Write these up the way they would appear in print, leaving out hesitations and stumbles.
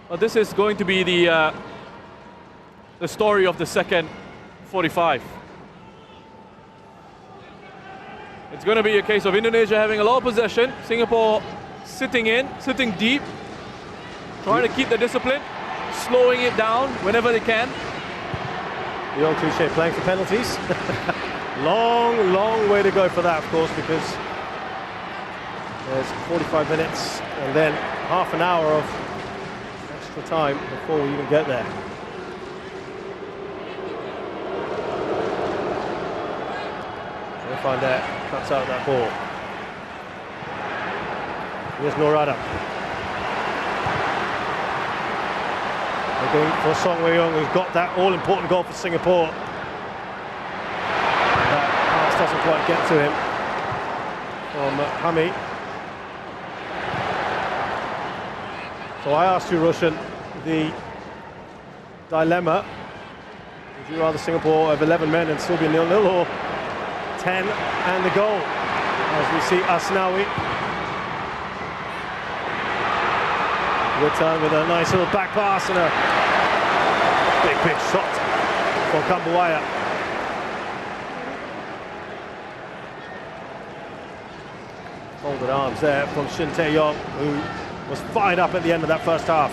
Well, this is going to be the story of the second 45. It's going to be a case of Indonesia having a lot of possession, Singapore sitting deep, trying to keep the discipline, slowing it down whenever they can. The old cliche, playing for penalties. Long, long way to go for that, of course, because there's 45 minutes and then half an hour of extra time before we even get there. We'll find out, cuts out that ball. Here's Norada. Looking for Song Wei-young, who's got that all-important goal for Singapore. That pass doesn't quite get to him from Hami. So I asked you, Roshan, the dilemma: would you rather Singapore have 11 men and still be 0-0, or 10 and the goal? As we see Asnawi return with a nice little back pass and a big shot for Kambuaya. Folded arms there from Shin Tae-yong, who was fired up at the end of that first half.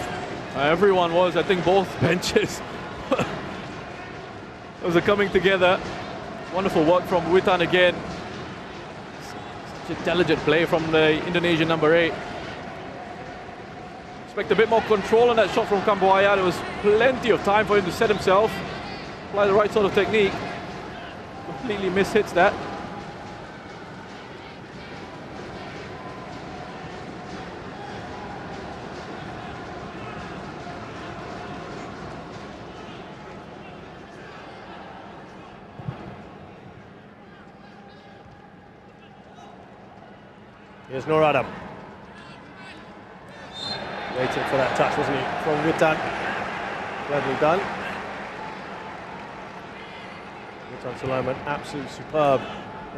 Everyone was. I think both benches those are coming together. Wonderful work from Witan again. Such intelligent play from the Indonesian number 8. Expect a bit more control on that shot from Kambuaya. There was plenty of time for him to set himself, apply the right sort of technique. Completely mishits that. Here's Norada. Waiting for that touch, wasn't he, from Witan? Cleverly done. Witan Sulaiman, absolutely superb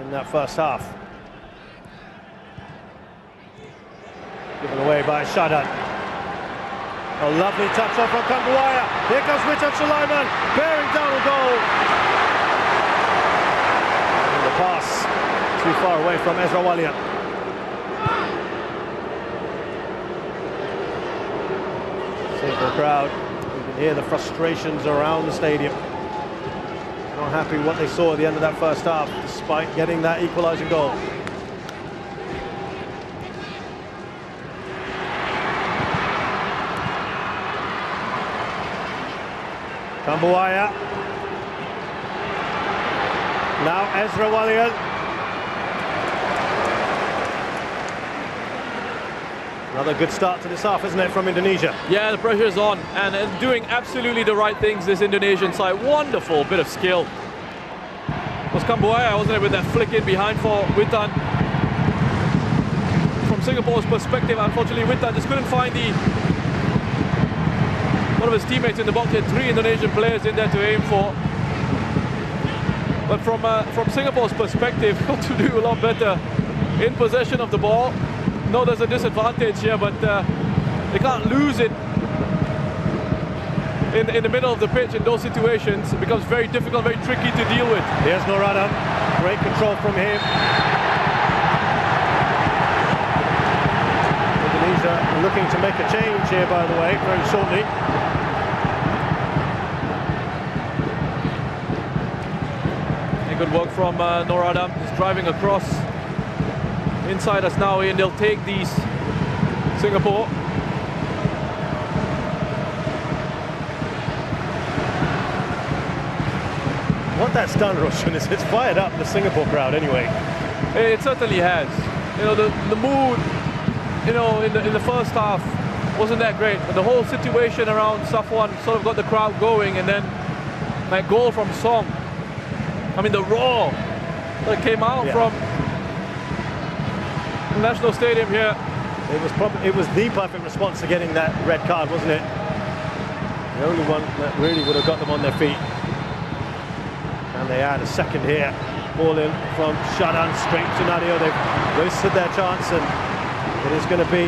in that first half. Given away by Shadan. A lovely touch off from Kambuaya. Here comes Witan Sulaiman, bearing down a goal. And the pass too far away from Ezra Walian. The crowd, you can hear the frustrations around the stadium. Not happy what they saw at the end of that first half, despite getting that equalising goal. Kambuaya. Now Ezra Walian. Another good start to this half, isn't it, from Indonesia? Yeah, the pressure is on, and doing absolutely the right things, this Indonesian side. Wonderful bit of skill. It was Kambuaya, wasn't it, with that flick in behind for Witan. From Singapore's perspective, unfortunately, Witan just couldn't find one of his teammates in the box. He had 3 Indonesian players in there to aim for. But from Singapore's perspective, got to do a lot better in possession of the ball. No, there's a disadvantage here, but they can't lose it in the middle of the pitch in those situations. It becomes very difficult, very tricky to deal with. Here's Norada, great control from him. Indonesia looking to make a change here, by the way, very shortly. And good work from Norada, just driving across. Inside us now, and they'll take these, Singapore. What that's done, Roshan, is it's fired up the Singapore crowd anyway. It certainly has. You know, the mood, you know, in the first half wasn't that great, but the whole situation around Safwan sort of got the crowd going, and then that goal from Song. I mean, the roar that came out from National Stadium here. It was the perfect response to getting that red card, wasn't it? The only one that really would have got them on their feet. And they had a second here. Ball in from Shadan straight to Nadio. They've wasted their chance, and it is going to be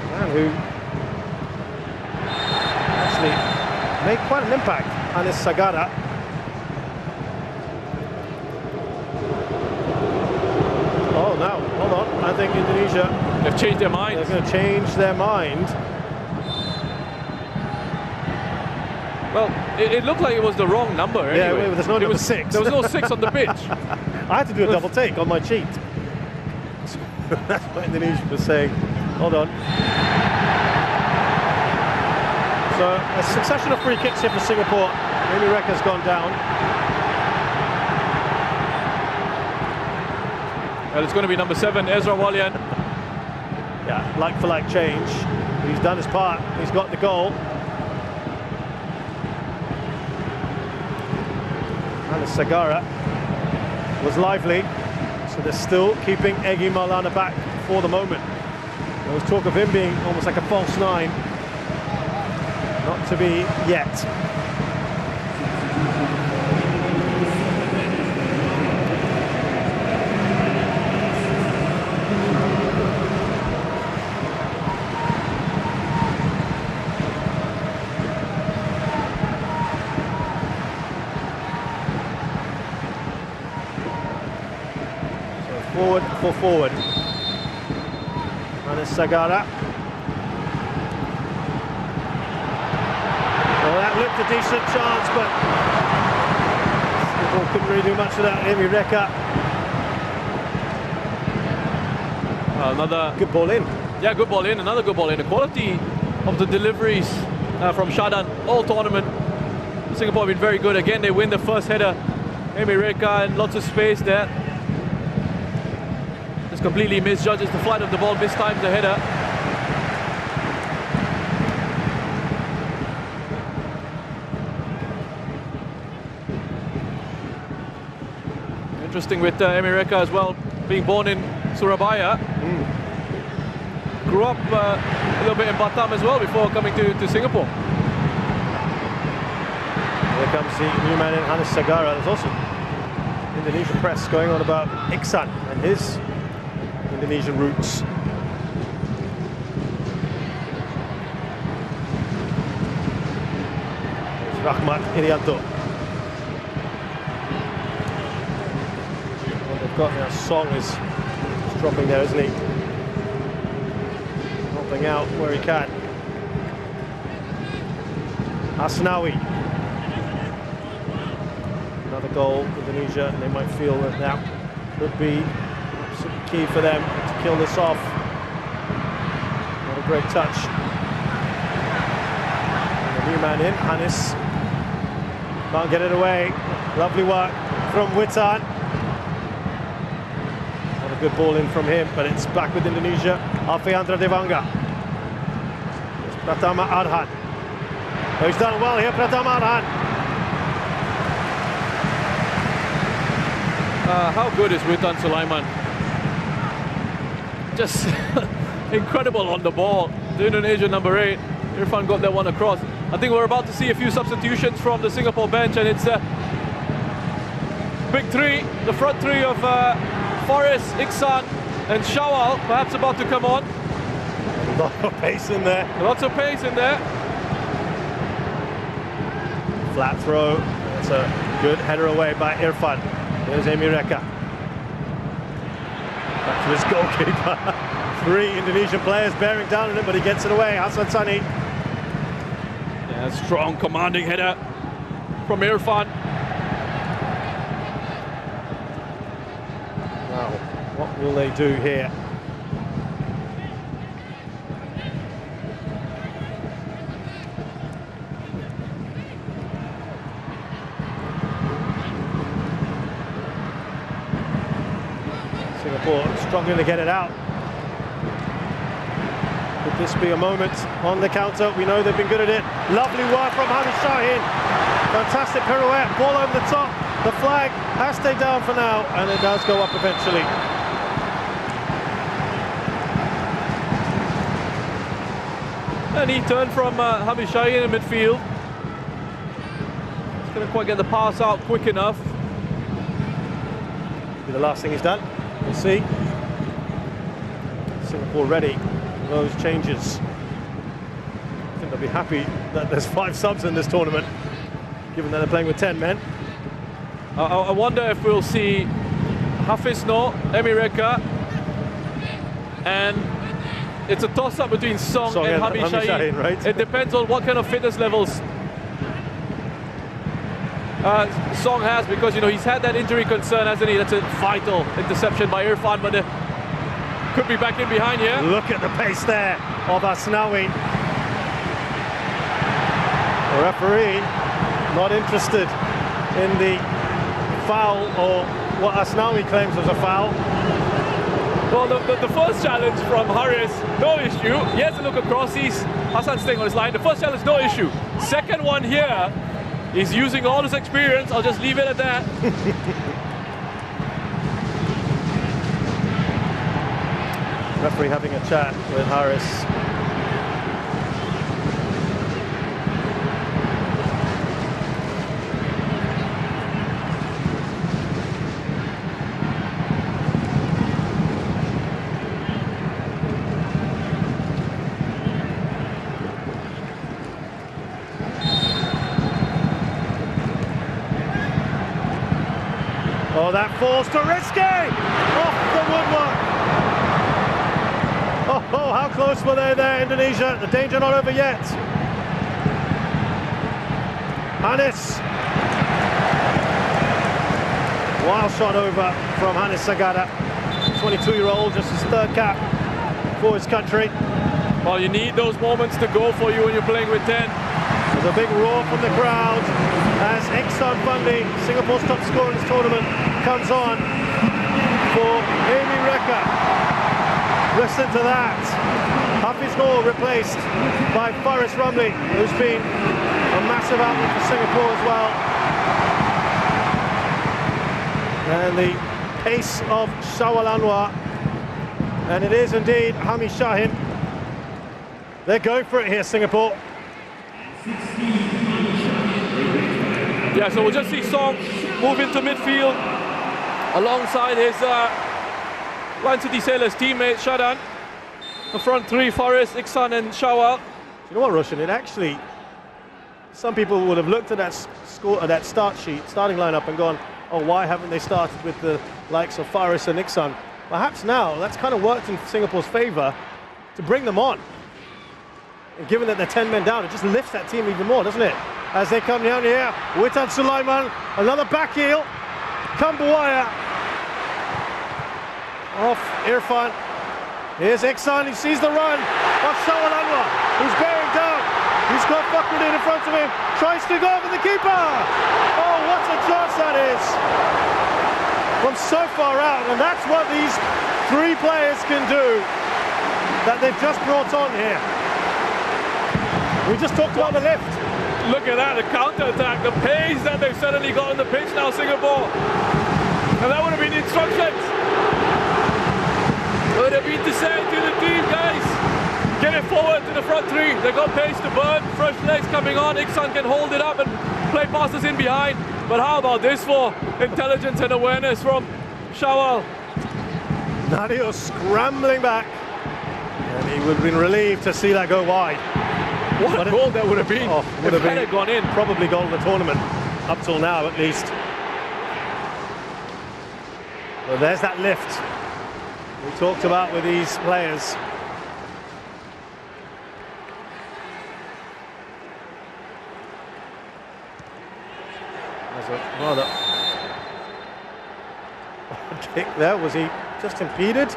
a man who actually made quite an impact. Anis Sagara. Oh, now, hold on. I think Indonesia... They've changed their mind. They're going to change their mind. Well, it looked like it was the wrong number anyway. Yeah, there's no number 6. There was no 6 on the pitch. I had to do a double take on my cheat. That's what Indonesia was saying. Hold on. So a succession of free kicks here for Singapore. Amy Rekka's gone down. Well, it's going to be number 7, Ezra Walian. Yeah, like for like change. He's done his part. He's got the goal. And Sagara was lively. So they're still keeping Egy Maulana back for the moment. There was talk of him being almost like a false 9. Not to be yet. Forward for forward. Anis Sagara. Well, that looked a decent chance, but Singapore couldn't really do much with that. Amy Rekka. Another good ball in. Yeah, good ball in. Another good ball in. The quality of the deliveries from Shadan all tournament. Singapore have been very good. Again, they win the first header. Amy Rekka and lots of space there. Just completely misjudges the flight of the ball, mistimes the header. Interesting with Amy Rekka as well, being born in Surabaya. Grew up a little bit in Batam as well before coming to Singapore. Here comes the new man in, Anis Sagara. There's also Indonesian press going on about Iksan and his Indonesian roots. There's Rahmat Irianto. What they've got now, Song is dropping there, isn't he? Helping out where he can. Asnawi. Another goal, Indonesia, and they might feel that that could be key for them to kill this off. What a great touch. And the new man in, Anis. Can't get it away. Lovely work from Witan. What a good ball in from him, but it's back with Indonesia. Alfiandra Devanga. It's Pratama Arhan. Oh, he's done well here, Pratama Arhan. How good is Witan Sulaiman? Just incredible on the ball. The Indonesian number 8, Irfan got that one across. I think we're about to see a few substitutions from the Singapore bench, and it's a big 3, the front 3 of Forrest, Iksan and Shawal, perhaps about to come on. A lot of pace in there. Lots of pace in there. Flat throw. That's a good header away by Irfan. There's Amy Rekka. Back to his goalkeeper. 3 Indonesian players bearing down on him, but he gets it away. Hassan Sani. Yeah, strong commanding header from Irfan. Now, what will they do here? Singapore struggling to get it out. Could this be a moment on the counter? We know they've been good at it. Lovely work from Hamid Shaheen. Fantastic pirouette, ball over the top. The flag has stayed down for now, and it does go up eventually. And he turned from Hamid Shaheen in midfield. Just couldn't quite get the pass out quick enough. Be the last thing he's done. We'll see. Singapore ready for those changes. think they'll be happy that there's 5 subs in this tournament, given that they're playing with 10 men. I wonder if we'll see Hafiz No, Emireka, and it's a toss-up between Song and Hami Shaheen. Right? It depends on what kind of fitness levels Song has, because, you know, he's had that injury concern, hasn't he? That's a vital interception by Irfan, but could be back in behind here. Look at the pace there of Asnawi. The referee not interested in the foul, or what Asnawi claims was a foul. Well, the first challenge from Haris, no issue. He has to look across. Hassan's staying on his line. The first challenge, no issue. Second one here, he's using all his experience. I'll just leave it at that. Referee having a chat with Haris. Oh, that falls to Risky! Off the woodwork! Oh, how close were they there, Indonesia? The danger not over yet. Hannes. Wild shot over from Hannes Sagada. 22-year-old, just his 3rd cap for his country. Well, you need those moments to go for you when you're playing with 10. There's a big roar from the crowd as Iksan Fandi, Singapore's top scorer in this tournament, comes on for Amy Reka. Listen to that. Hafiz Noor replaced by Faris Ramli, who's been a massive outlet for Singapore as well. And the pace of Shawal Anwar, and it is indeed Hami Shaheen. They're going for it here, Singapore. Yeah, so we'll just see Song move into midfield alongside his Lion City Sailors teammate Shadan. The front 3, Faris, Iksan and Shawal. You know what, Roshan? It actually, some people would have looked at that score, that starting lineup, and gone, "Oh, why haven't they started with the likes of Faris and Iksan?" Perhaps now that's kind of worked in Singapore's favour to bring them on. And given that they're 10 men down, it just lifts that team even more, doesn't it? As they come down here, Witan Sulaiman, another back heel, Kambuaya off Irfan. Here's Iksan, he sees the run of Shawal Anwar, who's bearing down. He's got Fakhruddin in front of him, tries to go over the keeper. Oh, what a chance that is from so far out, and that's what these 3 players can do that they've just brought on here. We just talked about the lift. Look at that, the counter-attack, the pace that they've suddenly got on the pitch now, Singapore. And that would have been the instructions. Would have been to say to the team, guys, get it forward to the front 3. They've got pace to burn, fresh legs coming on. Iksan can hold it up and play passes in behind. But how about this for intelligence and awareness from Shawal? Nadio scrambling back. And he would have been relieved to see that go wide. What a goal that would have been. Oh, would have been gone in. Probably goal of the tournament, up till now at least. Well, there's that lift we talked about with these players. There's a rather odd kick there. Was he just impeded?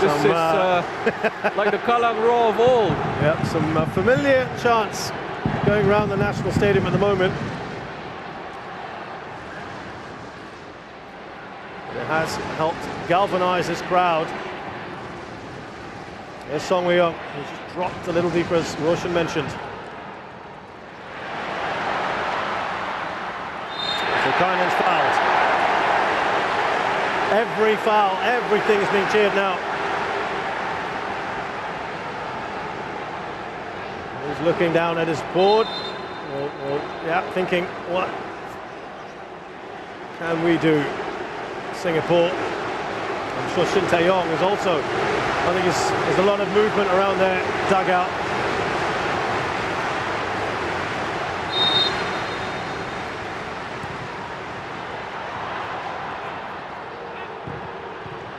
This is like the Kallang Roar of old. Yep, some familiar chants going around the National Stadium at the moment. It has helped galvanise this crowd. There's Song Wei-young, who's just dropped a little deeper, as Roshan mentioned. So Kainen's fouled. Every foul, everything is being cheered now. looking down at his board. Yeah, thinking, what can we do? Singapore. I'm sure Shin Tae-yong is also, I think there's a lot of movement around their dugout.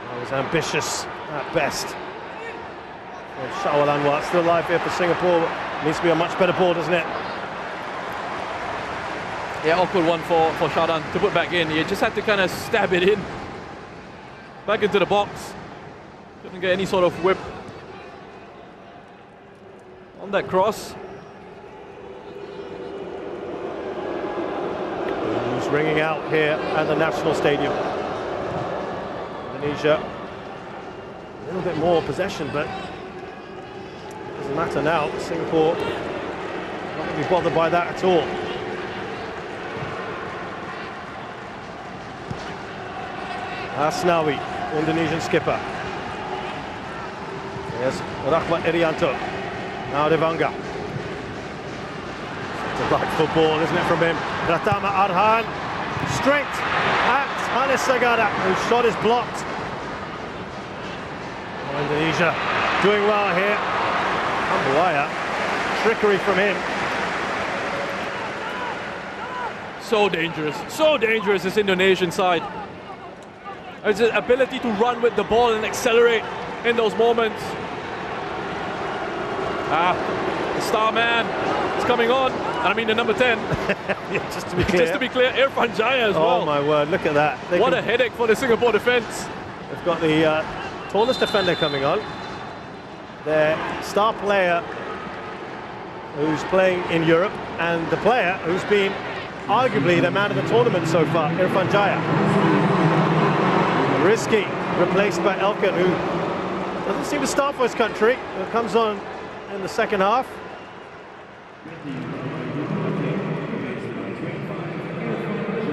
That was ambitious at best. Shawal Anwar still alive here for Singapore. Needs to be a much better ball, doesn't it? Yeah, awkward one for Shadan to put back in. He just had to kind of stab it in. Back into the box. Couldn't get any sort of whip on that cross. Who's ringing out here at the National Stadium. Indonesia, a little bit more possession, but it doesn't matter now. Singapore not going to be bothered by that at all. Asnawi, Indonesian skipper. Yes, Rahmat Irianto. Now Devanga. It's a right ball, isn't it, from him? Pratama Arhan. Strength at Hanis Sagara, whose shot is blocked. Oh, Indonesia doing well here. Kambuaya. Trickery from him. So dangerous, this Indonesian side. His ability to run with the ball and accelerate in those moments. The star man is coming on, and I mean the number 10. Yeah, just to be clear, Irfan Jaya as well. Oh my word, look at that. What a headache for the Singapore defence. They've got the tallest defender coming on. Their star player who's playing in Europe, and the player who's been arguably the man of the tournament so far, Irfan Jaya. Risky, replaced by Elkan, who doesn't seem to start for his country. It comes on in the second half.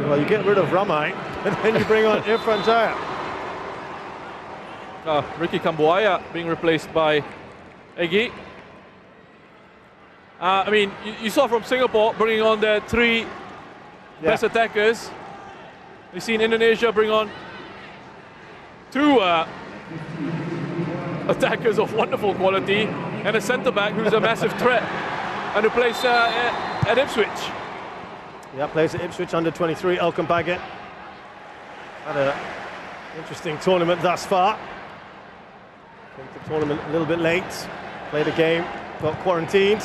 Well, you get rid of Ramai, and then you bring on Irfan Jaya. Ricky Kambuaya being replaced by Egi. I mean, you saw from Singapore bringing on their three best attackers. We've seen Indonesia bring on two attackers of wonderful quality and a centre-back who's a massive threat and who plays at Ipswich. Yeah, plays at Ipswich under 23, Elkan Baggett. Had an interesting tournament thus far. Came to the tournament a little bit late, played a game, got quarantined,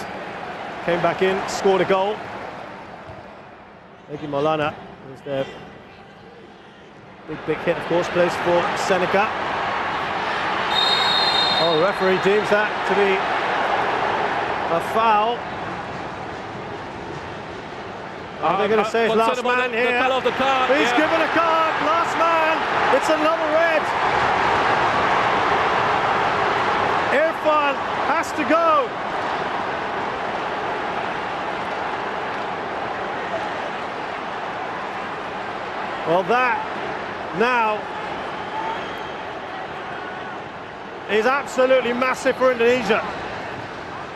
came back in, scored a goal. Egi Maulana was there. Big hit, of course, plays for Seneca. Oh, the referee deems that to be a foul. They're going to say it's last man here. The card. He's given a card, last man. It's another red. Irfan has to go. Well, that now is absolutely massive for Indonesia.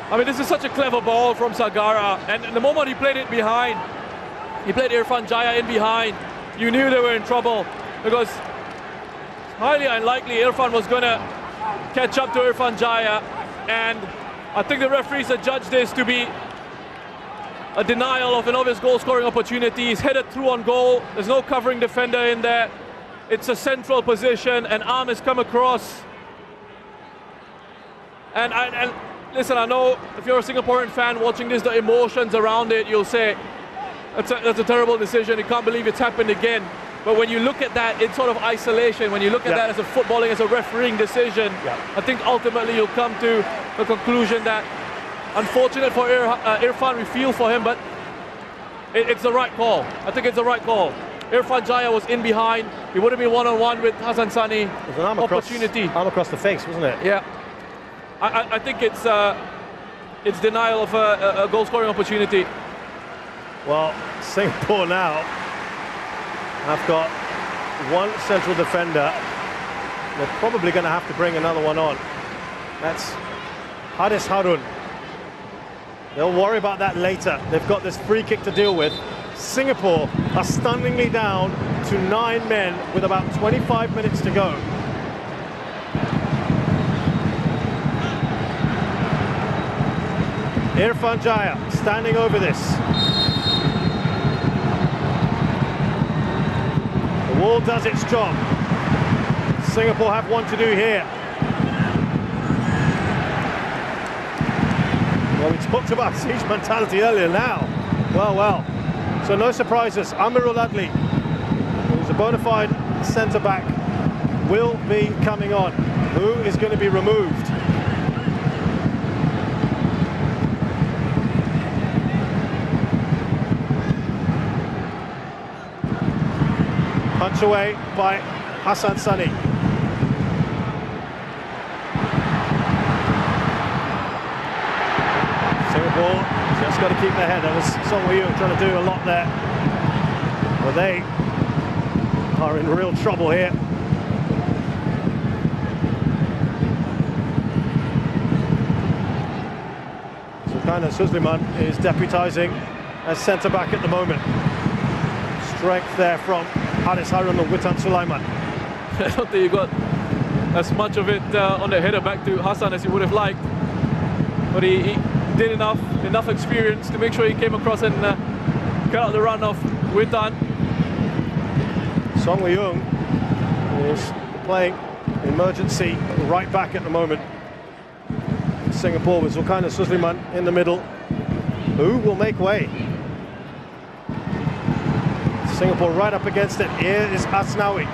I mean, this is such a clever ball from Sagara, and the moment he played it behind, he played Irfan Jaya in behind, you knew they were in trouble, because it's highly unlikely Irfan was going to catch up to Irfan Jaya, and I think the referees had judged this to be a denial of an obvious goal-scoring opportunity. He's headed through on goal. There's no covering defender in there. It's a central position. An arm has come across. And listen, I know if you're a Singaporean fan watching this, the emotions around it, you'll say, that's a terrible decision. You can't believe it's happened again. But when you look at that in sort of isolation, when you look at that as a footballing, as a refereeing decision, I think ultimately you'll come to the conclusion that unfortunate for Irfan, we feel for him, but it's the right call. I think it's the right call. Irfan Jaya was in behind. He would have been one-on-one with Hassan Sani. There's an arm across the face, wasn't it? Yeah. I think it's denial of a goal-scoring opportunity. Well, Singapore now have got one central defender. They're probably going to have to bring another one on. That's Haris Harun. They'll worry about that later. They've got this free kick to deal with. Singapore are stunningly down to 9 men with about 25 minutes to go. Irfan Jaya standing over this. The wall does its job. Singapore have one to do here. Well, we talked about siege mentality earlier now. Well. So no surprises. Amirul Adli, who's a bona fide centre-back, will be coming on. Who is going to be removed? Punch away by Hassan Sani. Singapore just got to keep their head. That was Song Wei-Yung trying to do a lot there. But they are in real trouble here. Zulkarnain Suleiman is deputising as centre-back at the moment. Strength there from Haris Harun and Witan Sulaiman. I don't think you got as much of it on the header back to Hassan as you would have liked. But he did enough experience to make sure he came across and cut out the run of Witan. Song Wei-Yung is playing emergency right back at the moment. Singapore with Zulkarnain Suleiman in the middle. Who will make way? Singapore right up against it. Here is Asnawi.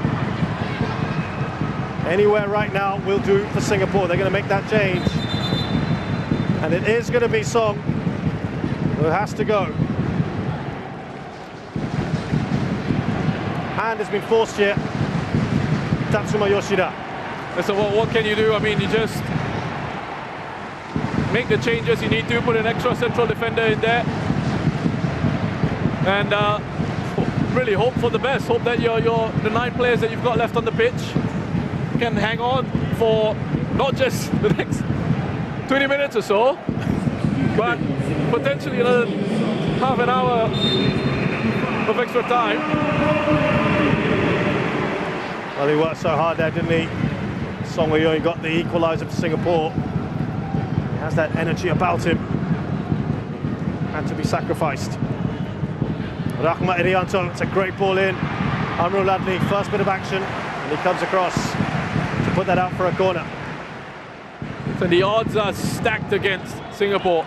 Anywhere right now will do for Singapore. They're going to make that change. And it is going to be Song who has to go. Hand has been forced here. Tatsuma Yoshida. So what can you do? I mean, you just make the changes you need to, put an extra central defender in there. And really hope for the best. Hope that the 9 players that you've got left on the pitch can hang on for not just the next 20 minutes or so, but potentially another half an hour of extra time. Well, he worked so hard there, didn't he? Song Wei-Yung got the equaliser for Singapore. He has that energy about him. Had to be sacrificed. Rahmat Irianto, it's a great ball in. Amirul Adli, first bit of action, and he comes across to put that out for a corner. So the odds are stacked against Singapore.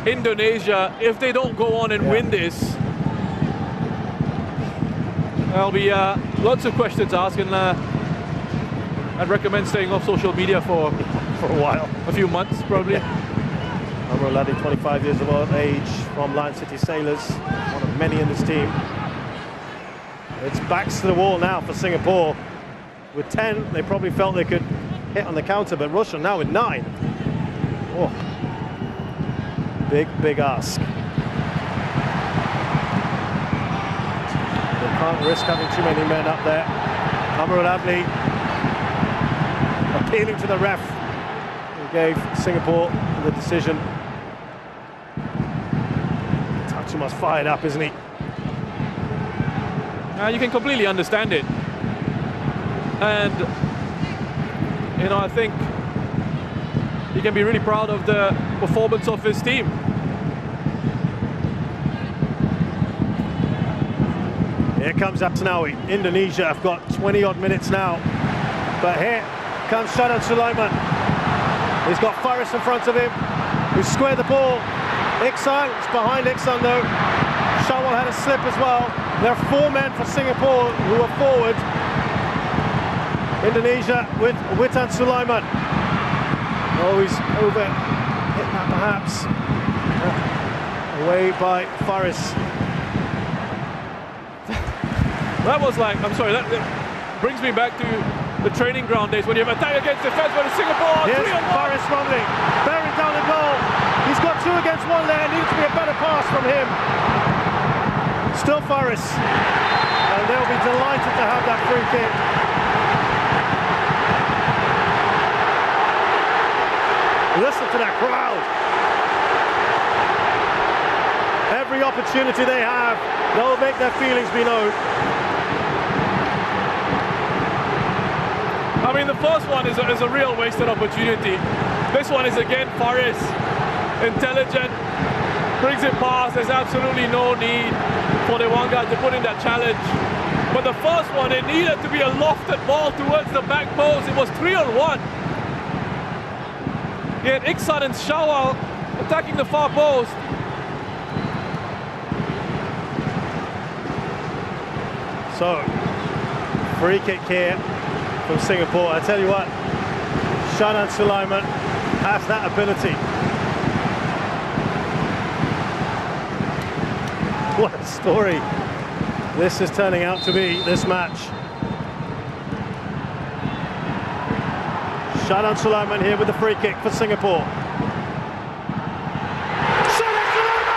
Indonesia, if they don't go on and win this, there'll be lots of questions asked, and I'd recommend staying off social media for a while. A few months, probably. Amirul Adli, 25 years of age, from Lion City Sailors, one of many in this team. It's backs to the wall now for Singapore. With 10, they probably felt they could hit on the counter, but Russia now with 9. Oh. Big ask. They can't risk having too many men up there. Amirul Adli appealing to the ref, who gave Singapore the decision. Tatsuma's fired up, isn't he? You can completely understand it. And, you know, I think he can be really proud of the performance of his team. Here comes Asnawi. Indonesia have got 20-odd minutes now. But here comes Shadan Sulaiman. He's got Faris in front of him, who squared the ball. Iksan, it's behind Iksan though. Shawwal had a slip as well. There are 4 men for Singapore who are forward. Indonesia with Witan Sulaiman. Oh, he's over. Hit that perhaps. Away by Faris. That was like, I'm sorry, that brings me back to the training ground days when you have attack against defense by Singapore. Here's Faris Romney, bearing down the goal. He's got 2 against 1 there. Needs to be a better pass from him. Still Faris. And they'll be delighted to have that free kick. Listen to that crowd. every opportunity they have, they'll make their feelings be known. I mean, the first one is a real wasted opportunity. This one is again Faris, intelligent, brings it past. There's absolutely no need for the one guy to put in that challenge. But the first one, it needed to be a lofted ball towards the back post. It was 3-on-1. He had Iksan and Shawal attacking the far post. So, free kick here from Singapore. I tell you what, Shanan Sulaiman has that ability. What a story this is turning out to be, this match. Shanan Sulaiman here with the free kick for Singapore. Shanan Sulaiman!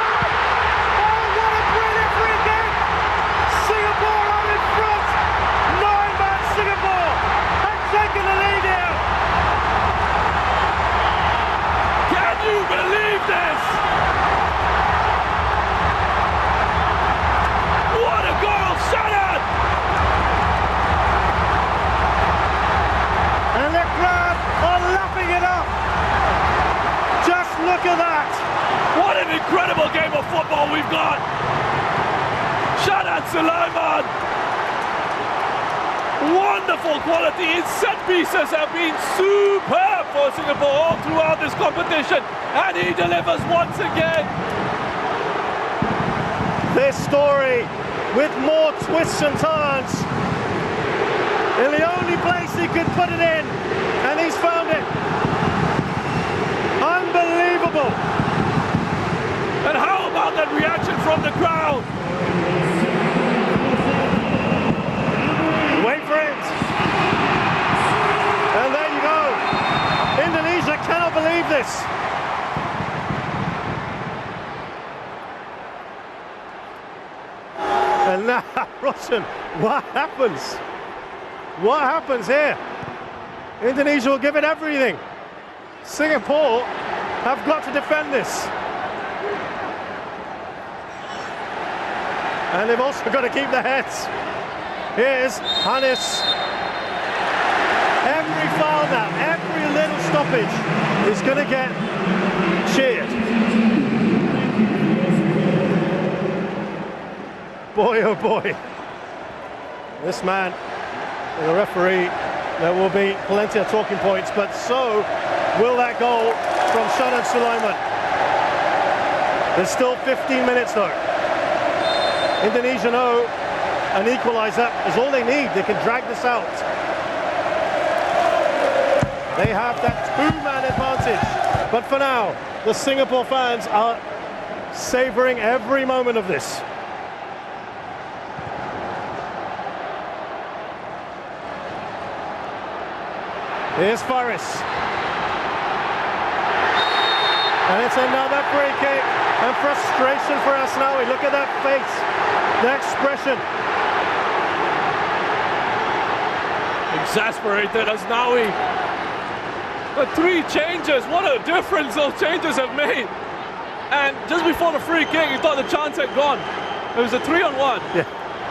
Oh, what a brilliant free kick! Singapore are in front! 9-man Singapore have taken the lead here! Can you believe this? What a goal, Shanan! And the crowd are lapping it up! Just look at that! What an incredible game of football we've got! Shanan Sulaiman! Wonderful quality. His set pieces have been superb for Singapore all throughout this competition, and he delivers once again. This story with more twists and turns. In the only place he could put it in, and he's found it. Unbelievable. And how about that reaction from the crowd? Wait for it. And there you go. Indonesia cannot believe this. And now, Russian, what happens? What happens here? Indonesia will give it everything. Singapore have got to defend this. And they've also got to keep their heads. Here's Hannes. Every foul now, every little stoppage is going to get cheered. Boy, oh boy. This man, the referee, there will be plenty of talking points, but so will that goal from Shanan Sulaiman. There's still 15 minutes though. Indonesia know an equaliser is all they need. They can drag this out. They have that two-man advantage. But for now, the Singapore fans are savouring every moment of this. Here's Faris. And it's another free kick. And frustration for Asnawi. Look at that face, the expression. Exasperated Asnawi. The 3 changes, what a difference those changes have made. And just before the free kick, you thought the chance had gone. It was a 3-on-1. Yeah.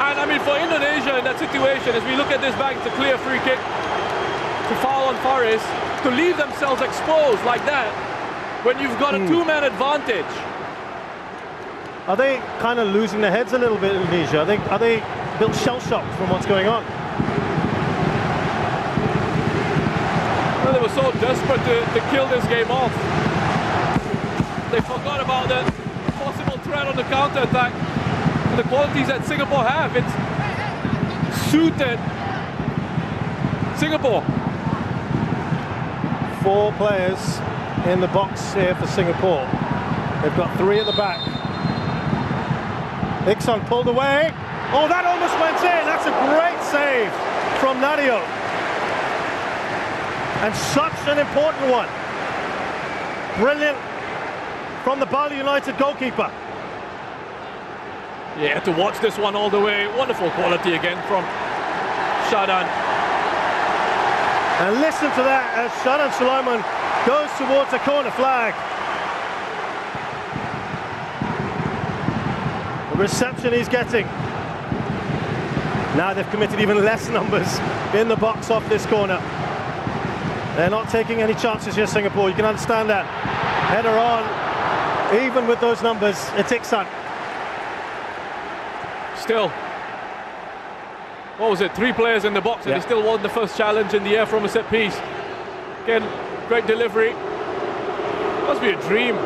And I mean, for Indonesia in that situation, as we look at this back, it's a clear free kick to foul on Faris, to leave themselves exposed like that when you've got a 2-man advantage. Are they kind of losing their heads a little bit, Indonesia? Are they a bit shell-shocked from what's going on? Well, they were so desperate to kill this game off. They forgot about the possible threat on the counter-attack. And the qualities that Singapore have, it's suited Singapore. 4 players in the box here for Singapore. They've got 3 at the back. Iksan pulled away. Oh, that almost went in. That's a great save from Nadio. And such an important one. Brilliant from the Bali United goalkeeper. Yeah, to watch this one all the way. Wonderful quality again from Shanan. And listen to that as Shanan Sulaiman goes towards the corner flag. reception he's getting. Now they've committed even less numbers in the box off this corner. They're not taking any chances here, Singapore. You can understand that. Header on, even with those numbers, it's Iksan. Still, what was it, 3 players in the box, and he still won the first challenge in the air from a set piece. Again, great delivery. Must be a dream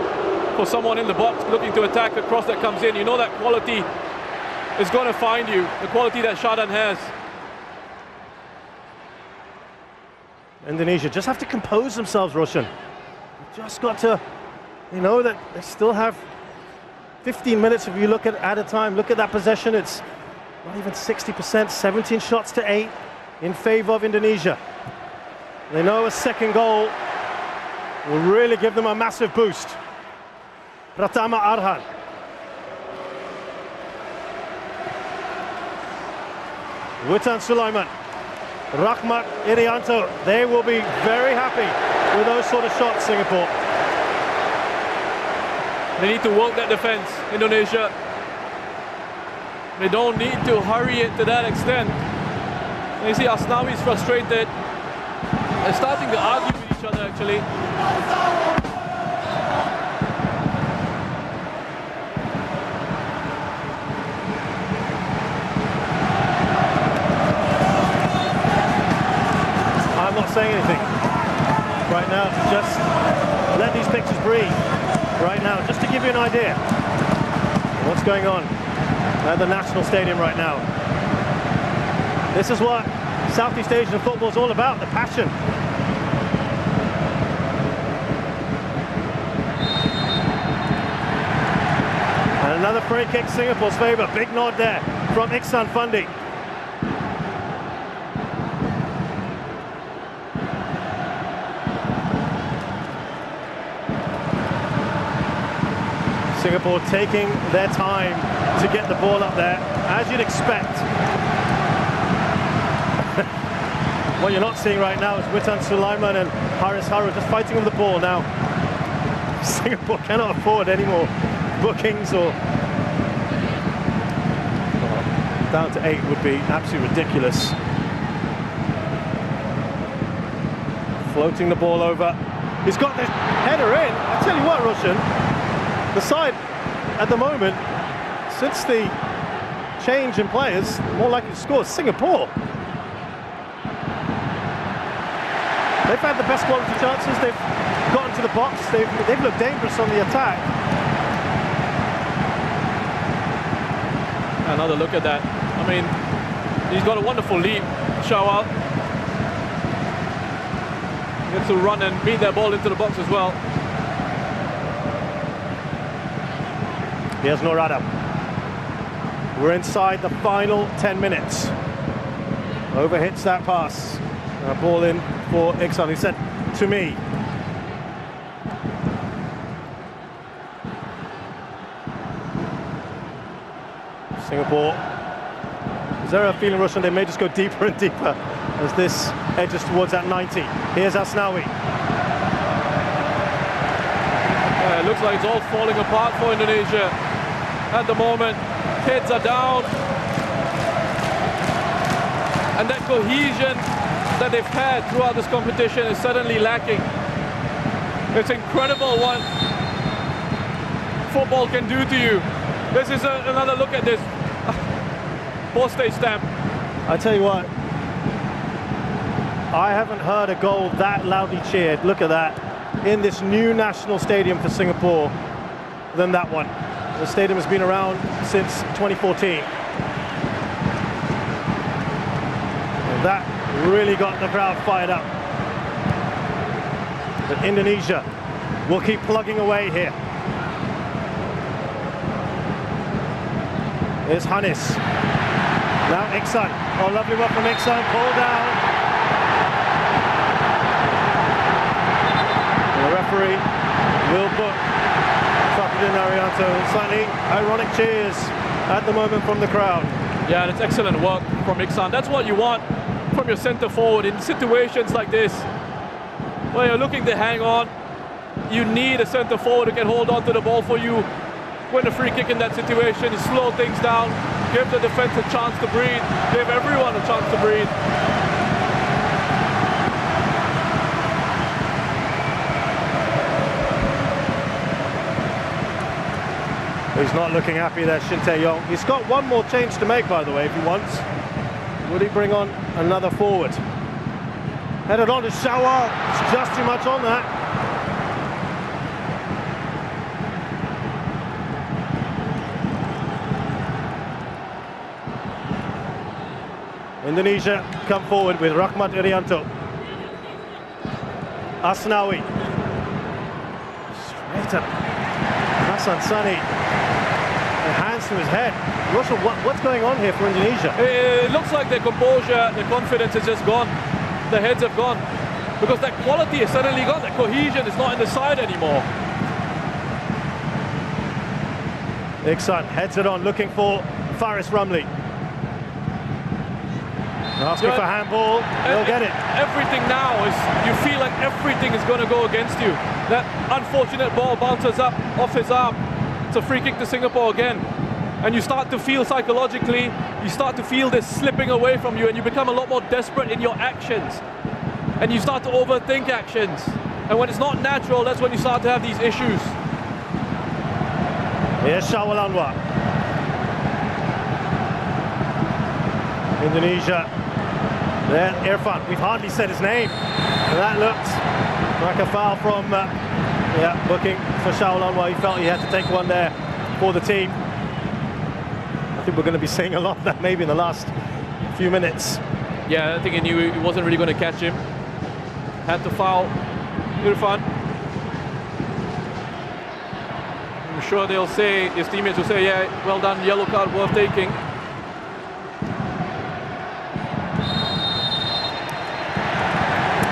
for someone in the box looking to attack a cross that comes in. You know that quality is going to find you, the quality that Shadan has. Indonesia just have to compose themselves, Roshan. Just got to, you know, that they still have 15 minutes if you look at a time. Look at that possession, it's not even 60%, 17 shots to 8 in favor of Indonesia. They know a second goal will really give them a massive boost. Pratama Arhan. Witan Sulaiman. Rahmat Irianto. They will be very happy with those sort of shots, Singapore. They need to work that defense, Indonesia. They don't need to hurry it to that extent. And you see Asnawi is frustrated. They're starting to argue with each other, actually. I'm not saying anything right now. Just let these pictures breathe right now, just to give you an idea of what's going on at the National Stadium right now. This is what Southeast Asian football is all about, the passion. And another free kick, Singapore's favour. Big nod there from Iksan Fundi. Singapore taking their time to get the ball up there, as you'd expect. What you're not seeing right now is Witan Sulaiman and Haris Haru just fighting on the ball now. Singapore cannot afford any more bookings, or down to 8 would be absolutely ridiculous. Floating the ball over. He's got this header in. I tell you what, Roshan, the side at the moment, since the change in players, more likely to score is Singapore. They've had the best quality chances, they've gotten to the box, they've looked dangerous on the attack. Another look at that. I mean, he's got a wonderful lead, Shawal. Gets to run and beat that ball into the box as well. Here's Norada. We're inside the final 10 minutes. Overhits that pass. Ball in for Iksan, who said to me. Singapore. Is there a feeling, Roshan, they may just go deeper and deeper as this edges towards that 90? Here's Asnawi. It looks like it's all falling apart for Indonesia at the moment. Heads are down, and that cohesion that they've had throughout this competition is suddenly lacking. It's incredible what football can do to you. This is another look at this postage stamp. I tell you what, I haven't heard a goal that loudly cheered, look at that, in this new national stadium for Singapore than that one. The stadium has been around since 2014. And that really got the crowd fired up. But Indonesia will keep plugging away here. Here's Hanis. Now Iksan. Oh, lovely work from Iksan. Pull down. And the referee will book Fakhdin Arianto. Slightly ironic cheers at the moment from the crowd. Yeah, and it's excellent work from Iksan. That's what you want from your centre forward in situations like this, where you're looking to hang on. You need a centre forward who can hold on to the ball for you win a free kick in that situation. You slow things down, give the defense a chance to breathe, give everyone a chance to breathe. He's not looking happy there, Shin Tae-yong. He's got one more change to make, by the way, if he wants. Would he bring on another forward? Headed on to Shawal. It's just too much on that. Indonesia come forward with Rahmat Irianto. Asnawi. Straight up. Hassan Sani. Hands to his head. Russell, what's going on here for Indonesia? It looks like their composure, their confidence is just gone. Their heads have gone. Because that quality is suddenly gone. That cohesion is not in the side anymore. Iksan heads it on, looking for Faris Rumley. Asking for handball, they'll get it. Everything now is, you feel like everything is going to go against you. That unfortunate ball bounces up off his arm. It's a free kick to Singapore again. And you start to feel psychologically, you start to feel this slipping away from you, and you become a lot more desperate in your actions. And you start to overthink actions. And when it's not natural, that's when you start to have these issues. Here's Shawal Anwar. Indonesia. There, Irfan, we've hardly said his name. And that looked like a foul from, booking for Shawal Anwar. He felt he had to take one there for the team. I think we're going to be seeing a lot of that maybe in the last few minutes. Yeah, I think he knew he wasn't really going to catch him. Had to foul Irfan. I'm sure they'll say, his teammates will say, yeah, well done, yellow card worth taking.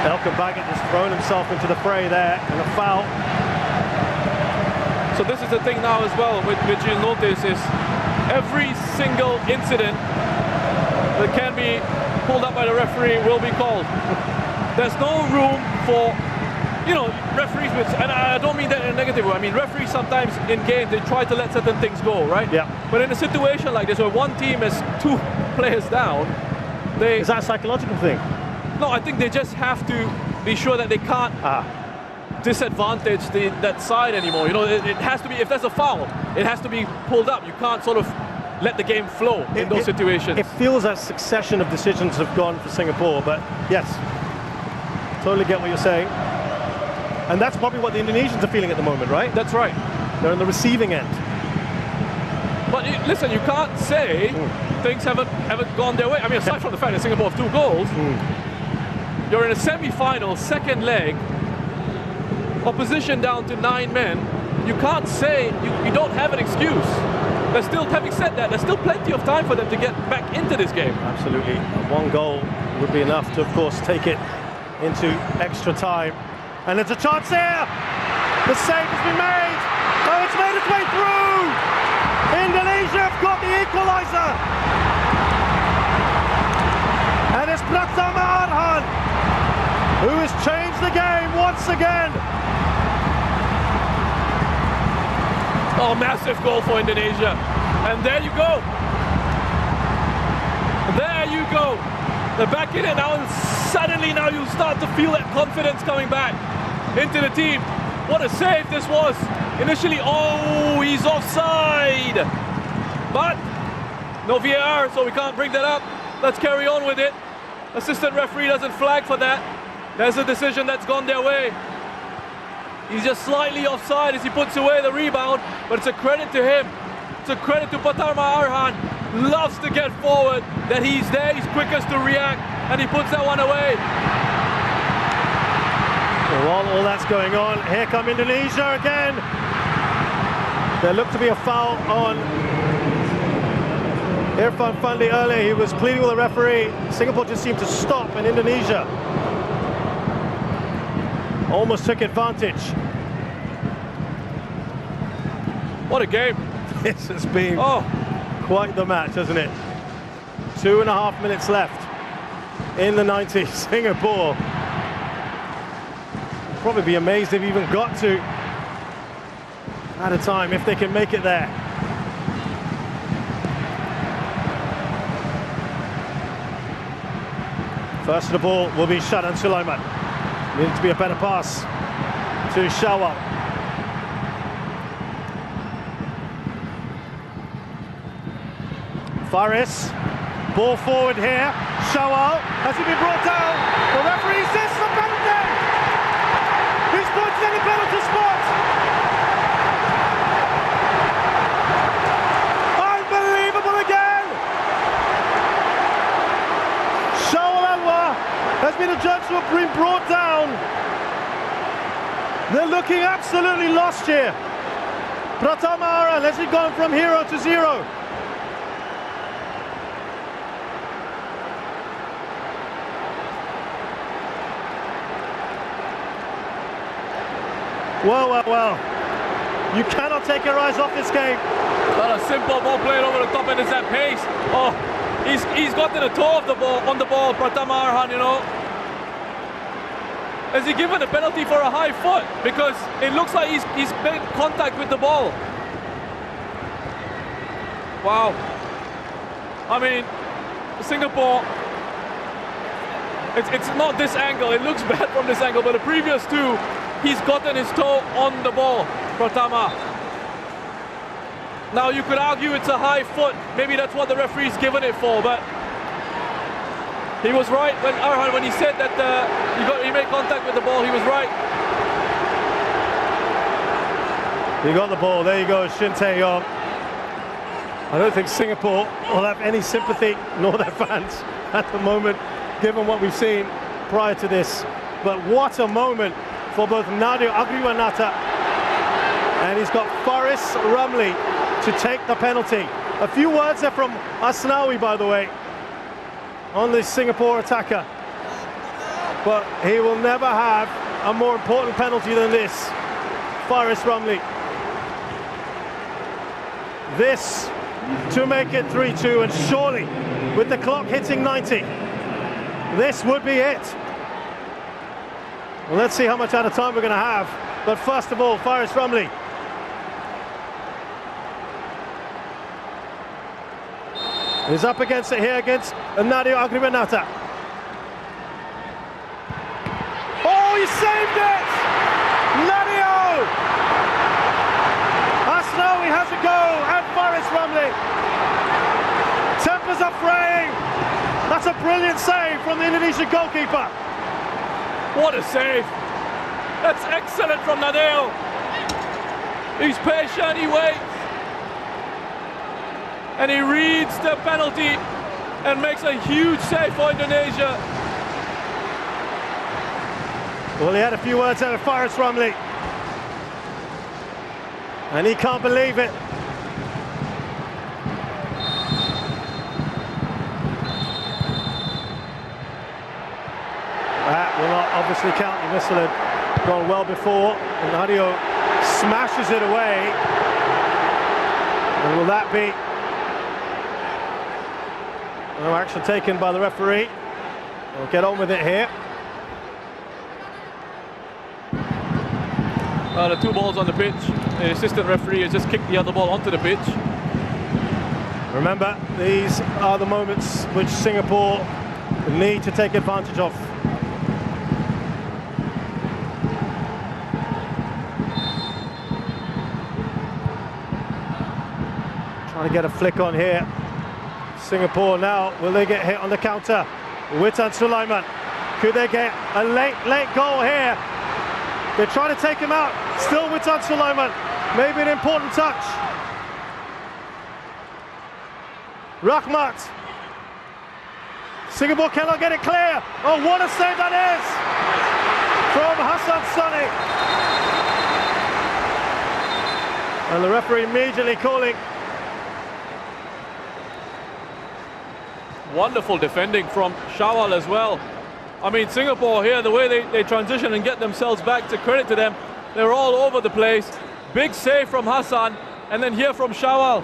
Elkan Baggett has thrown himself into the fray there, and a foul. So this is the thing now as well, which you'll notice is every single incident that can be pulled up by the referee will be called. There's no room for, referees, and I don't mean that in a negative way. I mean, referees sometimes in games, they try to let certain things go, right? Yeah. But in a situation like this, where one team is 2 players down, Is that a psychological thing? No, I think they just have to be sure that they can't disadvantage that side anymore. It has to be, if there's a foul, it has to be pulled up. You can't sort of let the game flow in those situations. It feels that succession of decisions have gone for Singapore, but yes, totally get what you're saying. And that's probably what the Indonesians are feeling at the moment, right? That's right. They're on the receiving end. But listen, you can't say things haven't gone their way. I mean, aside from the fact that Singapore have 2 goals, you're in a semi-final, second leg, opposition down to 9 men. You can't say, you don't have an excuse. There's still, having said that, there's still plenty of time for them to get back into this game. Absolutely. 1 goal would be enough to, of course, take it into extra time. And there's a chance here! The save has been made! Oh, it's made its way through! Indonesia have got the equaliser! And it's Pratama Arhan who has changed the game once again. Oh, massive goal for Indonesia. And there you go. There you go. They're back in it now, and suddenly now you start to feel that confidence coming back into the team. What a save this was. Initially, oh, he's offside. But no VAR, so we can't bring that up. Let's carry on with it. Assistant referee doesn't flag for that. There's a decision that's gone their way. He's just slightly offside as he puts away the rebound, but it's a credit to him. It's a credit to Pratama Arhan. Loves to get forward, that he's there, he's quickest to react, and he puts that one away. Well, while all that's going on, here come Indonesia again. There looked to be a foul on Irfan Fandi earlier. He was pleading with the referee. Singapore just seemed to stop, and Indonesia almost took advantage. What a game. This has been quite the match, hasn't it? 2.5 minutes left in the 90s. Singapore probably be amazed they've even got to at a time if they can make it there. First of the ball will be Shadan Sulaiman. Needs to be a better pass to Shawal. Faris, ball forward here. Shawal, has he been brought down? The referee says the penalty! He's pointed at the penalty spot! Unbelievable again! Shawal Anwar has been adjudged to have been brought down. They're looking absolutely lost here. Pratama Aran, has he gone from hero to zero? Well. You cannot take your eyes off this game. Not a simple ball played over the top, and it's that pace. Oh, he's got to the toe of the ball, on the ball, Pratama Arhan, you know. Has he given a penalty for a high foot? Because it looks like he's made contact with the ball. Wow. I mean, Singapore, it's not this angle. It looks bad from this angle, but the previous two, he's gotten his toe on the ball, Pratama. Now you could argue it's a high foot. Maybe that's what the referee's given it for, but he was right when Arhan, when he said that he made contact with the ball, he was right. He got the ball, there you go, Shin Tae-yong. I don't think Singapore will have any sympathy, nor their fans, at the moment, given what we've seen prior to this. But what a moment for both Nadio Agriwanata, and he's got Faris Ramli to take the penalty. A few words there from Asnawi, by the way, on this Singapore attacker. But he will never have a more important penalty than this. Faris Ramli. This to make it 3-2, and surely, with the clock hitting 90, this would be it. Well, let's see how much out of time we're going to have. But first of all, Faris Ramli. He's up against it here against Nadio Agriwanata. Oh, he saved it! Nadio! Asnawi has a go, and Faris Ramli. Tempers are fraying. That's a brilliant save from the Indonesian goalkeeper. What a save! That's excellent from Nadio. He's patient, he waits. And he reads the penalty and makes a huge save for Indonesia. Well, he had a few words out of Faris Ramli, and he can't believe it. That will not obviously count. The whistle had gone well before, and Nadio smashes it away. And will that be no action taken by the referee? We'll get on with it here. The two balls on the pitch. The assistant referee has just kicked the other ball onto the pitch. Remember, these are the moments which Singapore need to take advantage of. Trying to get a flick on here. Singapore now, will they get hit on the counter? Witan Sulaiman, could they get a late goal here? They're trying to take him out. Still Witan Sulaiman, maybe an important touch. Rahmat. Singapore cannot get it clear. Oh, what a save that is from Hassan Sani. And the referee immediately calling. Wonderful defending from Shawal as well. I mean, Singapore here, the way they transition and get themselves back, to credit to them, they're all over the place. Big save from Hassan, and then here from Shawal.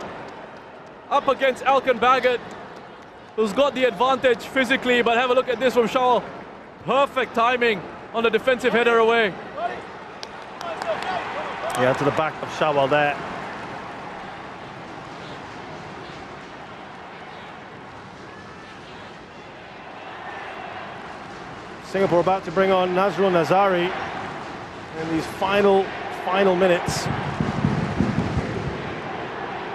Up against Alkan Bagat, who's got the advantage physically, but have a look at this from Shawal. Perfect timing on the defensive header away. Yeah, to the back of Shawal there. Singapore about to bring on Nazrul Nazari in these final minutes.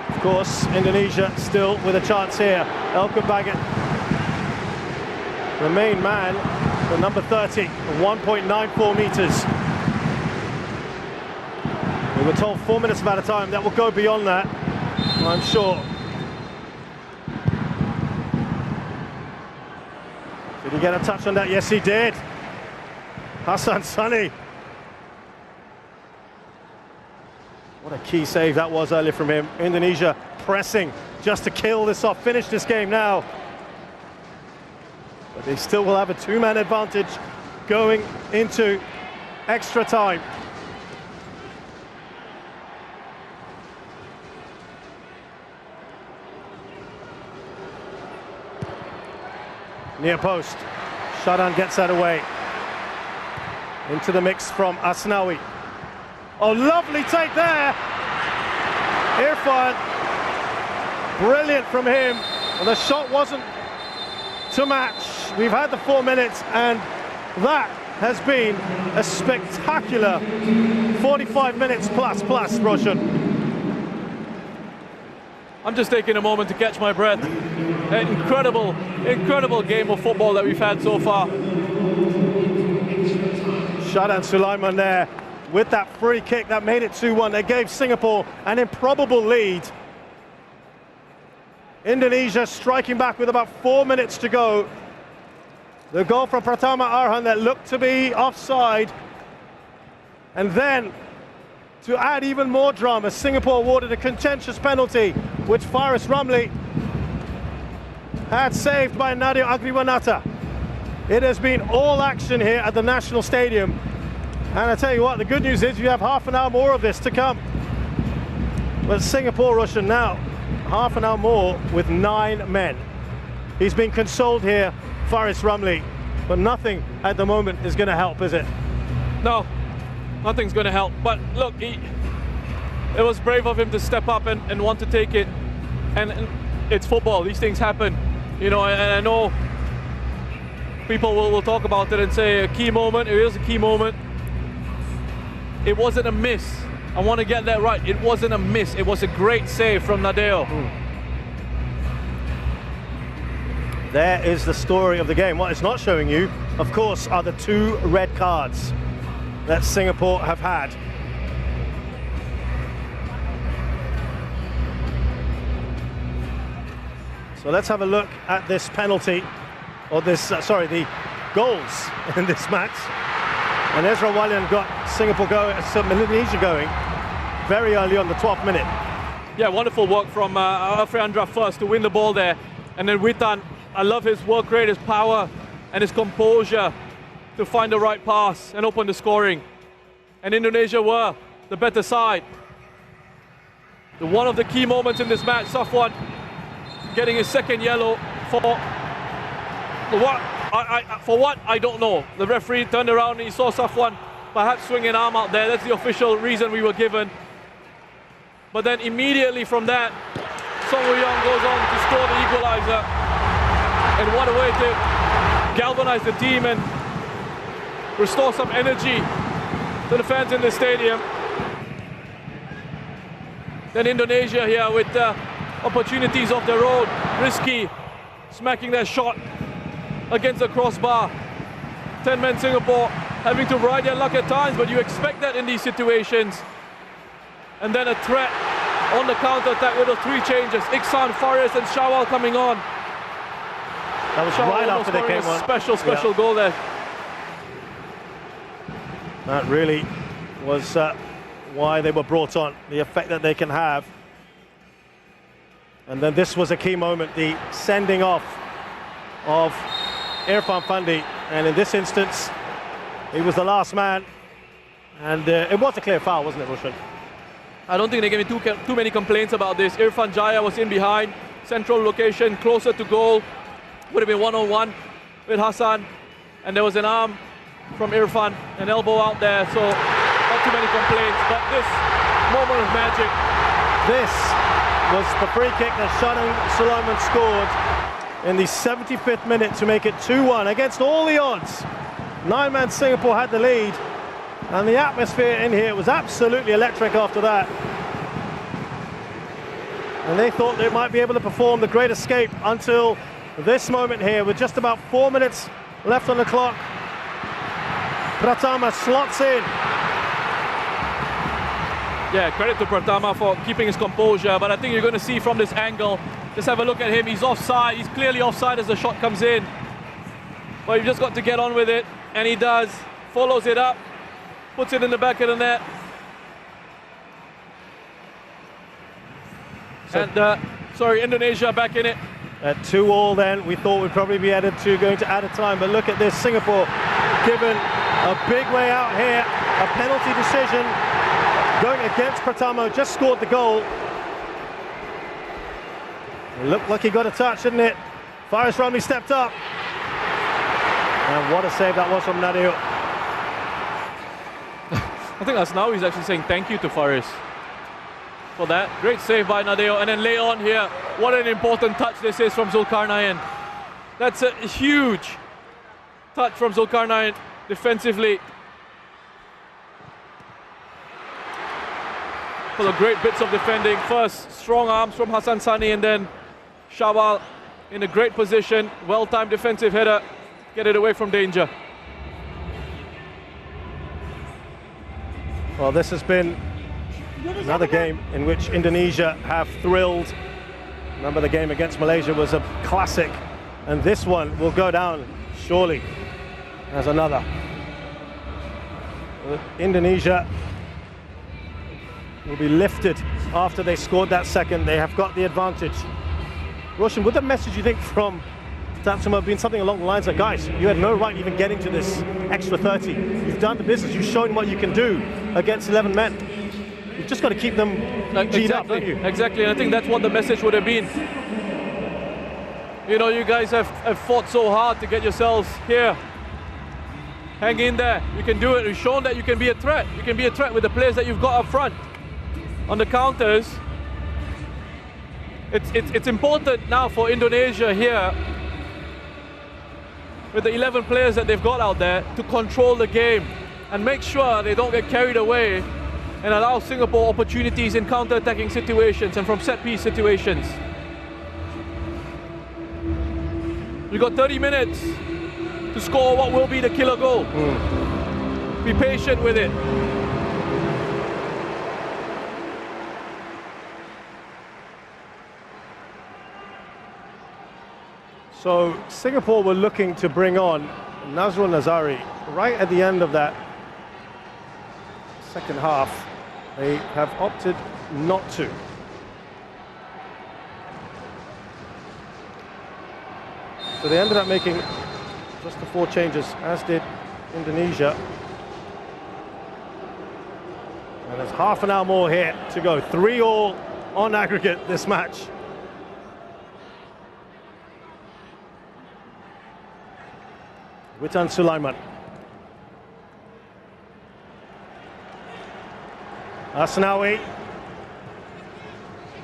Of course, Indonesia still with a chance here. Elkan Baggett, the main man, the number 30, 1.94 meters. We were told 4 minutes about a time. That will go beyond that, I'm sure. Did he get a touch on that? Yes, he did. Hassan Sani. What a key save that was earlier from him. Indonesia pressing just to kill this off, finish this game now. But they still will have a two-man advantage going into extra time. Near post, Shadan gets that away. Into the mix from Asnawi. Oh, lovely take there. Irfan, brilliant from him. Well, the shot wasn't to match. We've had the 4 minutes, and that has been a spectacular 45 minutes plus, Roshan. I'm just taking a moment to catch my breath. An incredible game of football that we've had so far. Shadan Sulaiman there with that free kick that made it 2-1. They gave Singapore an improbable lead. Indonesia striking back with about 4 minutes to go. The goal from Pratama Arhan that looked to be offside. And then, to add even more drama, Singapore awarded a contentious penalty, which Faris Ramli had saved by Nadia Agriwanata. It has been all action here at the National Stadium. And I tell you what, the good news is you have half an hour more of this to come. But Singapore, Russian now, half an hour more with 9 men. He's been consoled here, Faris Ramli, but nothing at the moment is going to help, is it? No, nothing's going to help. But look, it was brave of him to step up and want to take it. And it's football, these things happen. You know, and I know people will talk about it and say a key moment. It is a key moment. It wasn't a miss. I want to get that right. It wasn't a miss. It was a great save from Nadeo. There is the story of the game. What it's not showing you, of course, are the 2 red cards that Singapore have had. So let's have a look at this penalty, or this, the goals in this match. And Ezra Walian got Singapore going, Indonesia going very early on, the 12th minute. Yeah, wonderful work from Alfreandra first to win the ball there. And then Witan, I love his work rate, his power, and his composure to find the right pass and open the scoring. And Indonesia were the better side. One of the key moments in this match, Safwan getting his second yellow for what I don't know. The referee turned around and he saw Safwan perhaps swing an arm out there. That's the official reason we were given. But then immediately from that, Song Woo-young goes on to score the equalizer. And what a way to galvanize the team and restore some energy to the fans in the stadium. Then Indonesia here with opportunities off the road, risky, smacking their shot against the crossbar. 10-men Singapore having to ride their luck at times, but you expect that in these situations. And then a threat on the counter-attack with the 3 changes. Iksan, Faris and Shawal coming on. That was Shawal right after they came on. Special goal there. That really was why they were brought on, the effect that they can have. And then this was a key moment, the sending off of Irfan Fandi. And in this instance, he was the last man. And it was a clear foul, wasn't it, Roshan? I don't think they gave me too many complaints about this. Irfan Jaya was in behind, central location, closer to goal. Would have been one-on-one with Hassan. And there was an arm from Irfan, an elbow out there. So not too many complaints, but this moment of magic. This was the free kick that Sulaiman scored in the 75th minute to make it 2-1 against all the odds. 9-man Singapore had the lead, and the atmosphere in here was absolutely electric after that. And they thought they might be able to perform the great escape until this moment here, with just about 4 minutes left on the clock. Pratama slots in. Yeah, credit to Pratama for keeping his composure, but I think you're going to see from this angle, just have a look at him, he's offside, he's clearly offside as the shot comes in. But you've just got to get on with it, and he does, follows it up, puts it in the back of the net. So, Indonesia back in it. At 2-2 then, we thought we'd probably be going to added time, but look at this, Singapore given a big way out here, a penalty decision going against Pratama, just scored the goal. It looked like he got a touch, didn't it? Faris Ramli stepped up. And what a save that was from Nadeo. I think that's now he's actually saying thank you to Faris for that. Great save by Nadeo, and then lay on here. What an important touch this is from Zulkarnain. That's a huge touch from Zulkarnain defensively. For the great bits of defending. First, strong arms from Hassan Sani, and then Shawal in a great position. Well-timed defensive header. Get it away from danger. Well, this has been another game in which Indonesia have thrilled. Remember, the game against Malaysia was a classic, and this one will go down surely as another. Indonesia will be lifted after they scored that second. They have got the advantage. Roshan, would the message, you think, from Tatsuma have been something along the lines of, guys, you had no right even getting to this extra 30. You've done the business. You've shown what you can do against 11 men. You've just got to keep them G'd up, don't you? Exactly, and I think that's what the message would have been. You know, you guys have fought so hard to get yourselves here. Hang in there. You can do it. You've shown that you can be a threat. You can be a threat with the players that you've got up front. On the counters, it's important now for Indonesia here, with the 11 players that they've got out there, to control the game and make sure they don't get carried away and allow Singapore opportunities in counter-attacking situations and from set-piece situations. We've got 30 minutes to score what will be the killer goal. Be patient with it. So Singapore were looking to bring on Nazrul Nazari right at the end of that second half. They have opted not to. So they ended up making just the 4 changes, as did Indonesia. And there's half an hour more here to go. 3-3 on aggregate this match. Witan Sulaiman. Asnawi.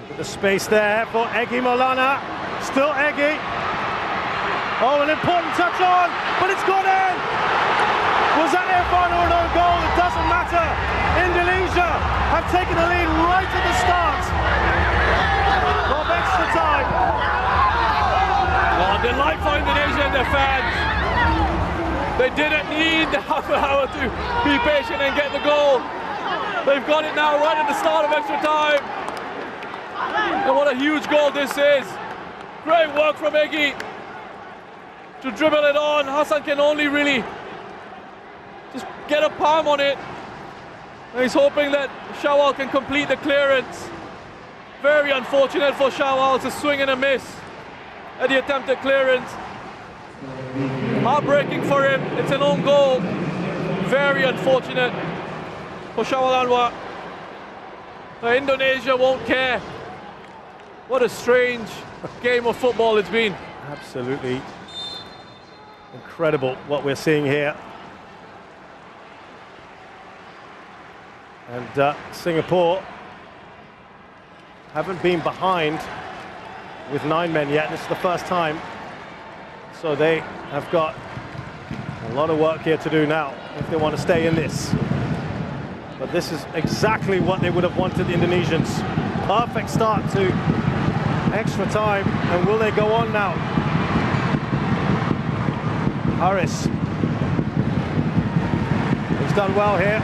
With the space there for Egy Maulana. Still Egy. Oh, an important touch on, but it's gone in. Was that Irfan or no goal? It doesn't matter. Indonesia have taken the lead right at the start of extra time. Oh, delight for Indonesia and their fans. They didn't need the half an hour to be patient and get the goal. They've got it now right at the start of extra time. And what a huge goal this is. Great work from Egy to dribble it on. Hassan can only really just get a palm on it. And he's hoping that Shawal can complete the clearance. Very unfortunate for Shawal to swing and a miss at the attempted clearance. Heartbreaking for him. It's an own goal. Very unfortunate for Shawal Anwar. Indonesia won't care. What a strange game of football it's been. Absolutely incredible what we're seeing here. And Singapore haven't been behind with 9 men yet. This is the first time. So they have got a lot of work here to do now if they want to stay in this. But this is exactly what they would have wanted, the Indonesians. Perfect start to extra time. And will they go on now? Harris. He's done well here.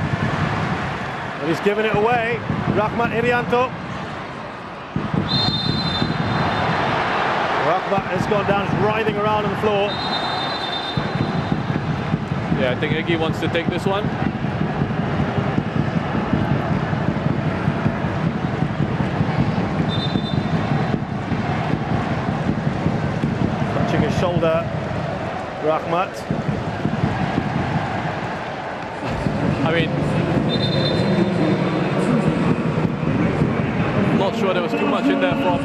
But he's given it away. Rahmat Irianto. Rahmat has gone down, he's writhing around on the floor. Yeah, I think Iggy wants to take this one. Touching his shoulder, Rahmat. I mean, not sure there was too much in there from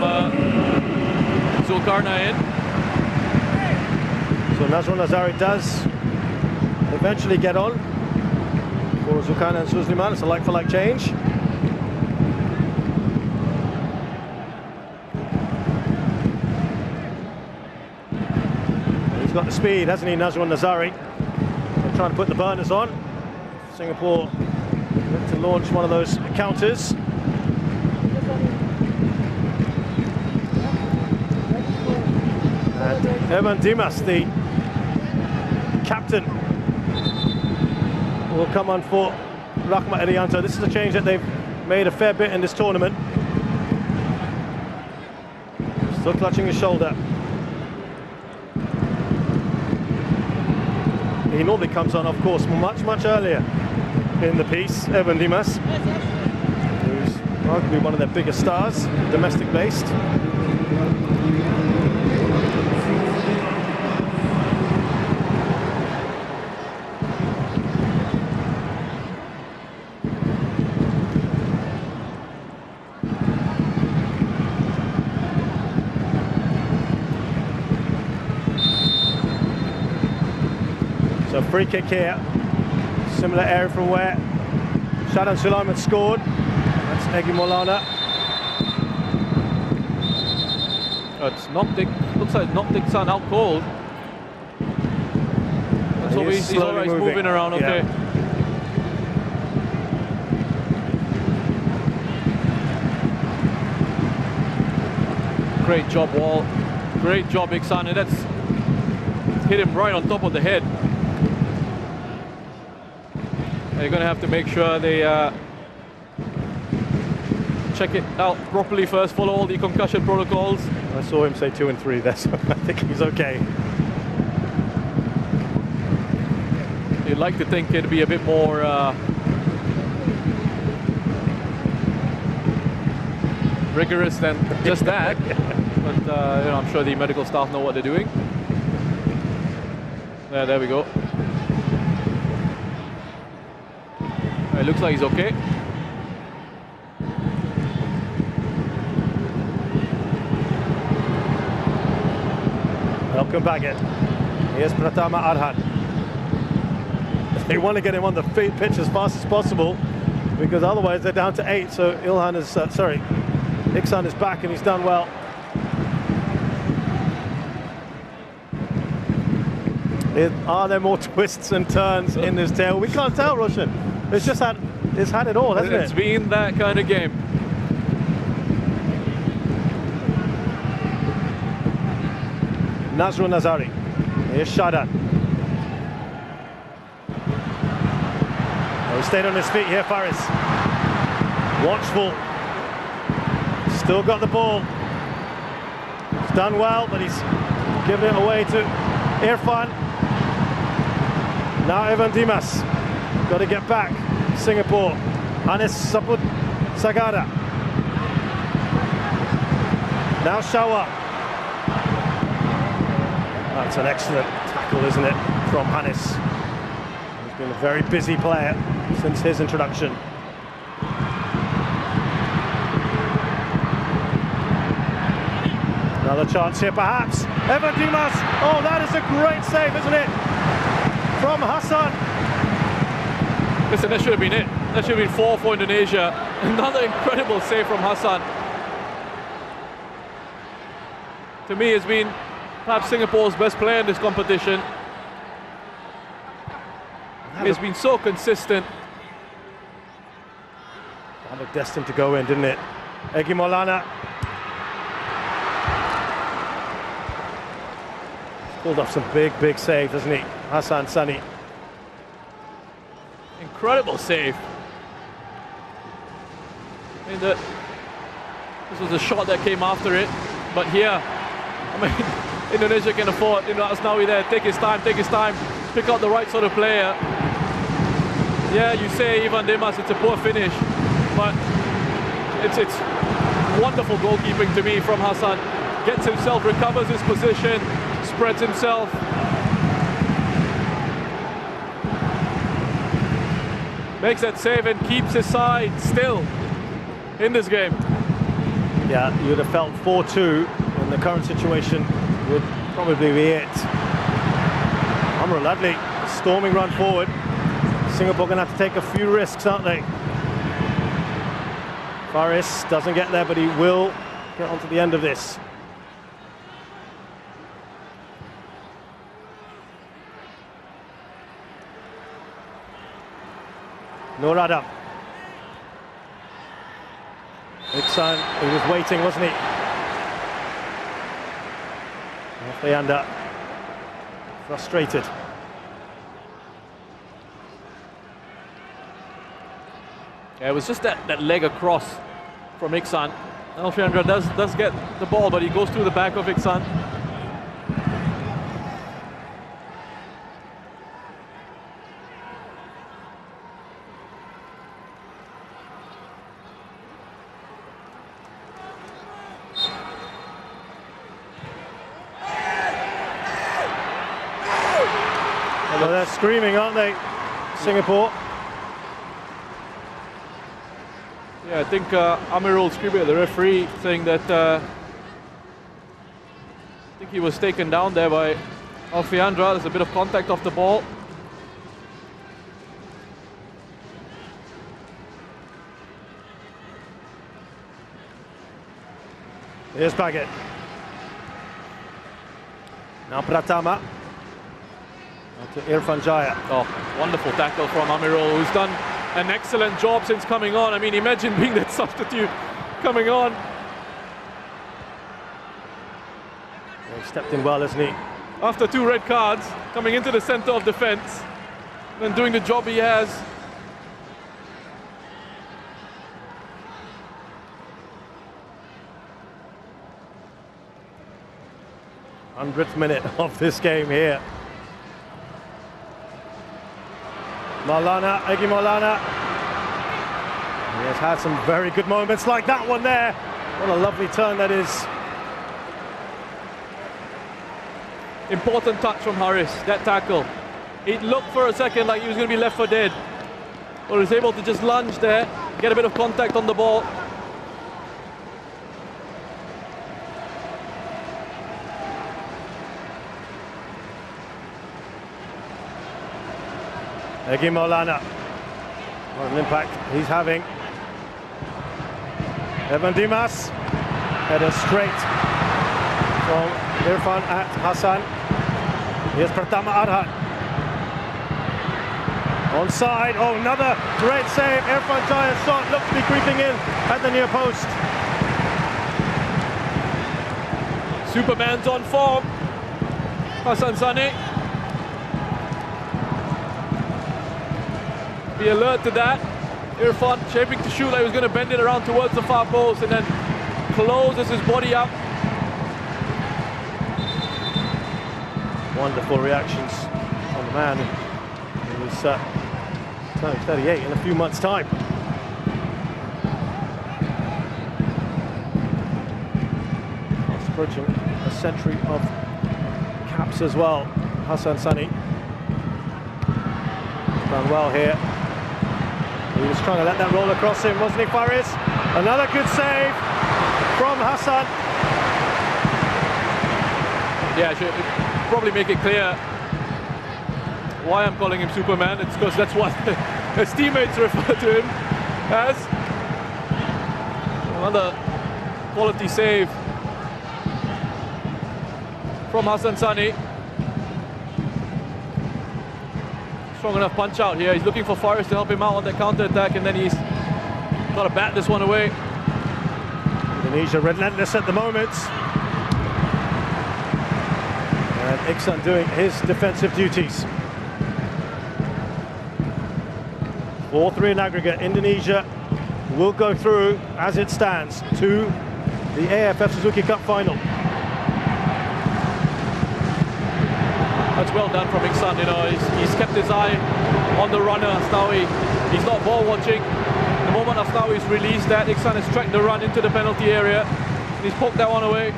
Zulkarnain. So Nazrul Nazari does eventually get on for Zulkarnain and Suzliman. It's a like-for-like change. He's got the speed, hasn't he, Nazrul Nazari? They're trying to put the burners on. Singapore to launch one of those counters. And Evan Dimas, the captain, will come on for Rahmat Irianto. This is a change that they've made a fair bit in this tournament. Still clutching his shoulder. He normally comes on, of course, much earlier in the piece, Evan Dimas, who's arguably one of their biggest stars, domestic-based. So free kick here, similar area from where Shadan Sulaiman scored. That's Egi Maulana. It's Noptic, looks like Noptic's out cold. So he's always moving around, okay. Yeah. Great job, Wall. Great job, Iksan. That's hit him right on top of the head. They're going to have to make sure they check it out properly first, follow all the concussion protocols. I saw him say 2 and 3 there, so I think he's okay. You'd like to think it'd be a bit more rigorous than just that. But you know, I'm sure the medical staff know what they're doing. There we go. It looks like he's okay. Welcome back in. Here's Pratama Arhan. They want to get him on the pitch as fast as possible because otherwise they're down to 8. So Ilhan is, Iksan is back and he's done well. Are there more twists and turns in this tale? We can't tell, Roshan. It's just had it all, hasn't it? It's been that kind of game. Nazrul Nazari. Here's Shadan. He stayed on his feet here, Faris. Watchful. Still got the ball. He's done well, but he's given it away to Irfan. Now Evan Dimas. Got to get back. Singapore. Anis Saput Sagara. Now Shawa. That's an excellent tackle, isn't it, from Hannes. He's been a very busy player since his introduction. Another chance here, perhaps. Evan Dimas. Oh, that is a great save, isn't it? From Hassan. Listen, that should have been it. That should have been 4 for Indonesia. Another incredible save from Hassan. To me, has been perhaps Singapore's best player in this competition. He's been so consistent. That looked destined to go in, didn't it? Egy Maulana. Pulled off some big saves, hasn't he? Hassan Sani. Incredible save. I mean, this was a shot that came after it, but here, I mean, Indonesia can afford, Asnawi there, take his time, pick out the right sort of player. Yeah, you say Ivan Dimas, it's a poor finish, but it's wonderful goalkeeping to me from Hassan. Gets himself, recovers his position, spreads himself. Makes that save and keeps his side still in this game. Yeah, you'd have felt 4-2 in the current situation would probably be it. Amrul Adli, storming run forward. Singapore going to have to take a few risks, aren't they? Faris doesn't get there, but he will get onto the end of this. Nur Adam. Iksan, he was waiting, wasn't he? Alfianda, frustrated. Yeah, it was just that leg across from Iksan. Alfianda does get the ball, but he goes through the back of Iksan. Well, they're screaming, aren't they, Singapore? Yeah, I think Amirul screaming at the referee, saying that I think he was taken down there by Alfiandra. There's a bit of contact off the ball. Here's Baggett. Now Pratama. To Irfan Jaya. Oh, wonderful tackle from Amirul, who's done an excellent job since coming on. I mean, imagine being that substitute coming on. He stepped in well, hasn't he? After 2 red cards, coming into the center of defense and doing the job he has. _100th minute of this game here. Maulana, Egy Maulana. He has had some very good moments like that one there. What a lovely turn that is. Important touch from Haris, that tackle. It looked for a second like he was going to be left for dead, but he was able to just lunge there, get a bit of contact on the ball. Egy Maulana. What an impact he's having. Evan Dimas. Header straight from Irfan at Hassan. Here's Pratama Arhan. Onside. Oh, another great save. Irfan Jaya's shot looked to be creeping in at the near post. Superman's on form. Hassan Sani. Be alert to that. Irfan shaping to shoot like he was going to bend it around towards the far post and then closes his body up. Wonderful reactions on the man who was turning 38 in a few months' time. Fast approaching a century of caps as well. Hassan Sani done well here. He was trying to let that roll across him, wasn't he, Faris? Another good save from Hassan. Yeah, I should probably make it clear why I'm calling him Superman. It's because that's what his teammates refer to him as. Another quality save from Hassan Sani. Strong enough punch out here. He's looking for Faris to help him out on that counter attack, and then he's got to bat this one away. Indonesia relentless at the moment. And Iksan doing his defensive duties. 4-3 in aggregate. Indonesia will go through as it stands to the AFF Suzuki Cup final. That's well done from Iksan, you know, he's kept his eye on the runner, Asnawi. He's not ball watching. The moment Asnawi's released that, Iksan has tracked the run into the penalty area. And he's poked that one away.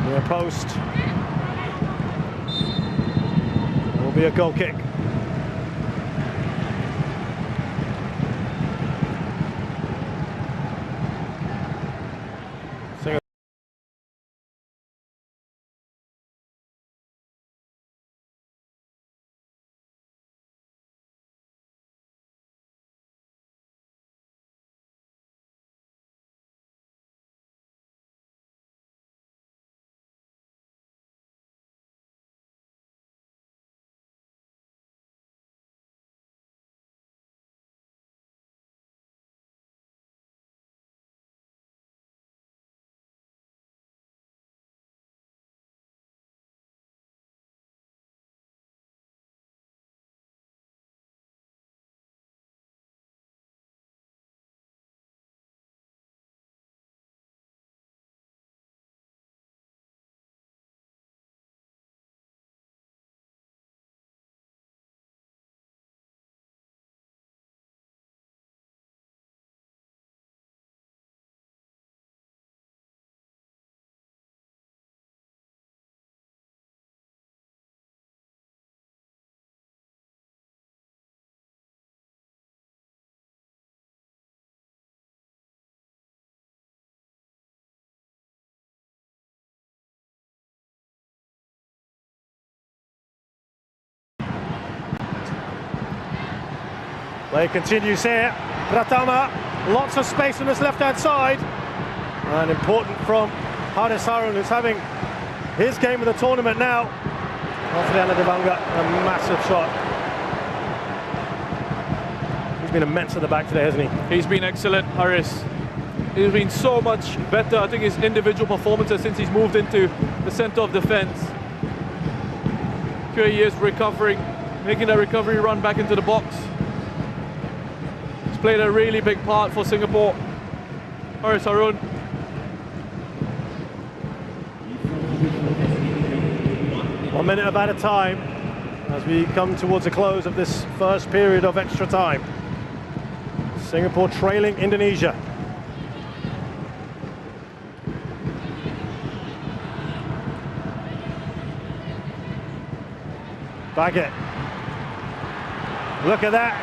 Near post. It will be a goal kick. Play continues here. Pratama, lots of space on this left-hand side. And important from Haris Harun, who's having his game of the tournament now. Alfredo Devanga, a massive shot. He's been immense at the back today, hasn't he? He's been excellent, Haris. He's been so much better. I think his individual performances since he's moved into the center of defense. Here he is recovering, making that recovery run back into the box. He's played a really big part for Singapore. Haris Harun. One minute about a time as we come towards the close of this first period of extra time. Singapore trailing Indonesia. Baggett. Look at that.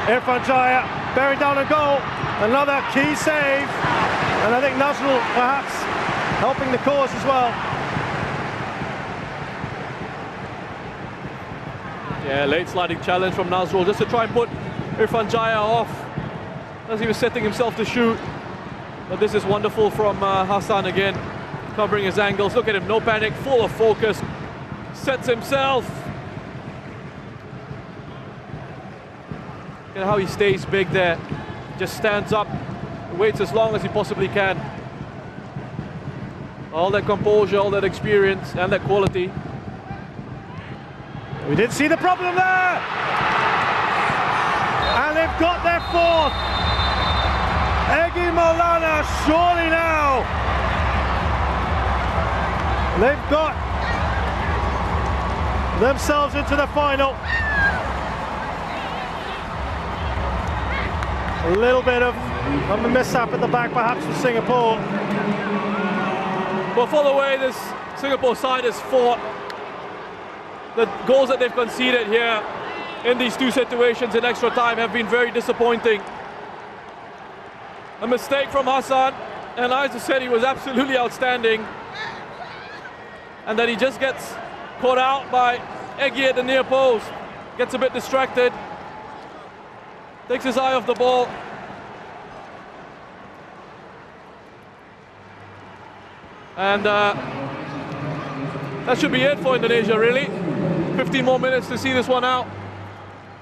Irfan Jaya bearing down a goal. Another key save. And I think Nazrul perhaps helping the cause as well. Yeah, late sliding challenge from Nazrul just to try and put Irfan Jaya off as he was setting himself to shoot. But this is wonderful from Hassan again, covering his angles. Look at him, no panic, full of focus. Sets himself. Look at how he stays big there. Just stands up, waits as long as he possibly can. All that composure, all that experience, and that quality. We did see the problem there! And they've got their fourth! Egy Maulana, surely now! They've got themselves into the final. A little bit of a mishap at the back perhaps for Singapore. Well, for the way this Singapore side has fought, the goals that they've conceded here in these two situations in extra time have been very disappointing. A mistake from Hassan, And as I said, he was absolutely outstanding. And then he just gets caught out by Eggy at the near post. Gets a bit distracted. Takes his eye off the ball. And that should be it for Indonesia, really. 15 more minutes to see this one out.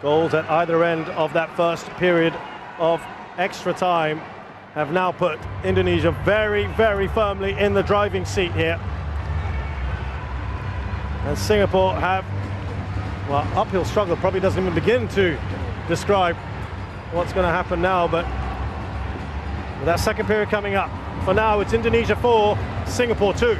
Goals at either end of that first period of extra time have now put Indonesia very, very firmly in the driving seat here. And Singapore have, well, uphill struggle probably doesn't even begin to describe what's going to happen now, but with that second period coming up, for now it's Indonesia 4, Singapore 2.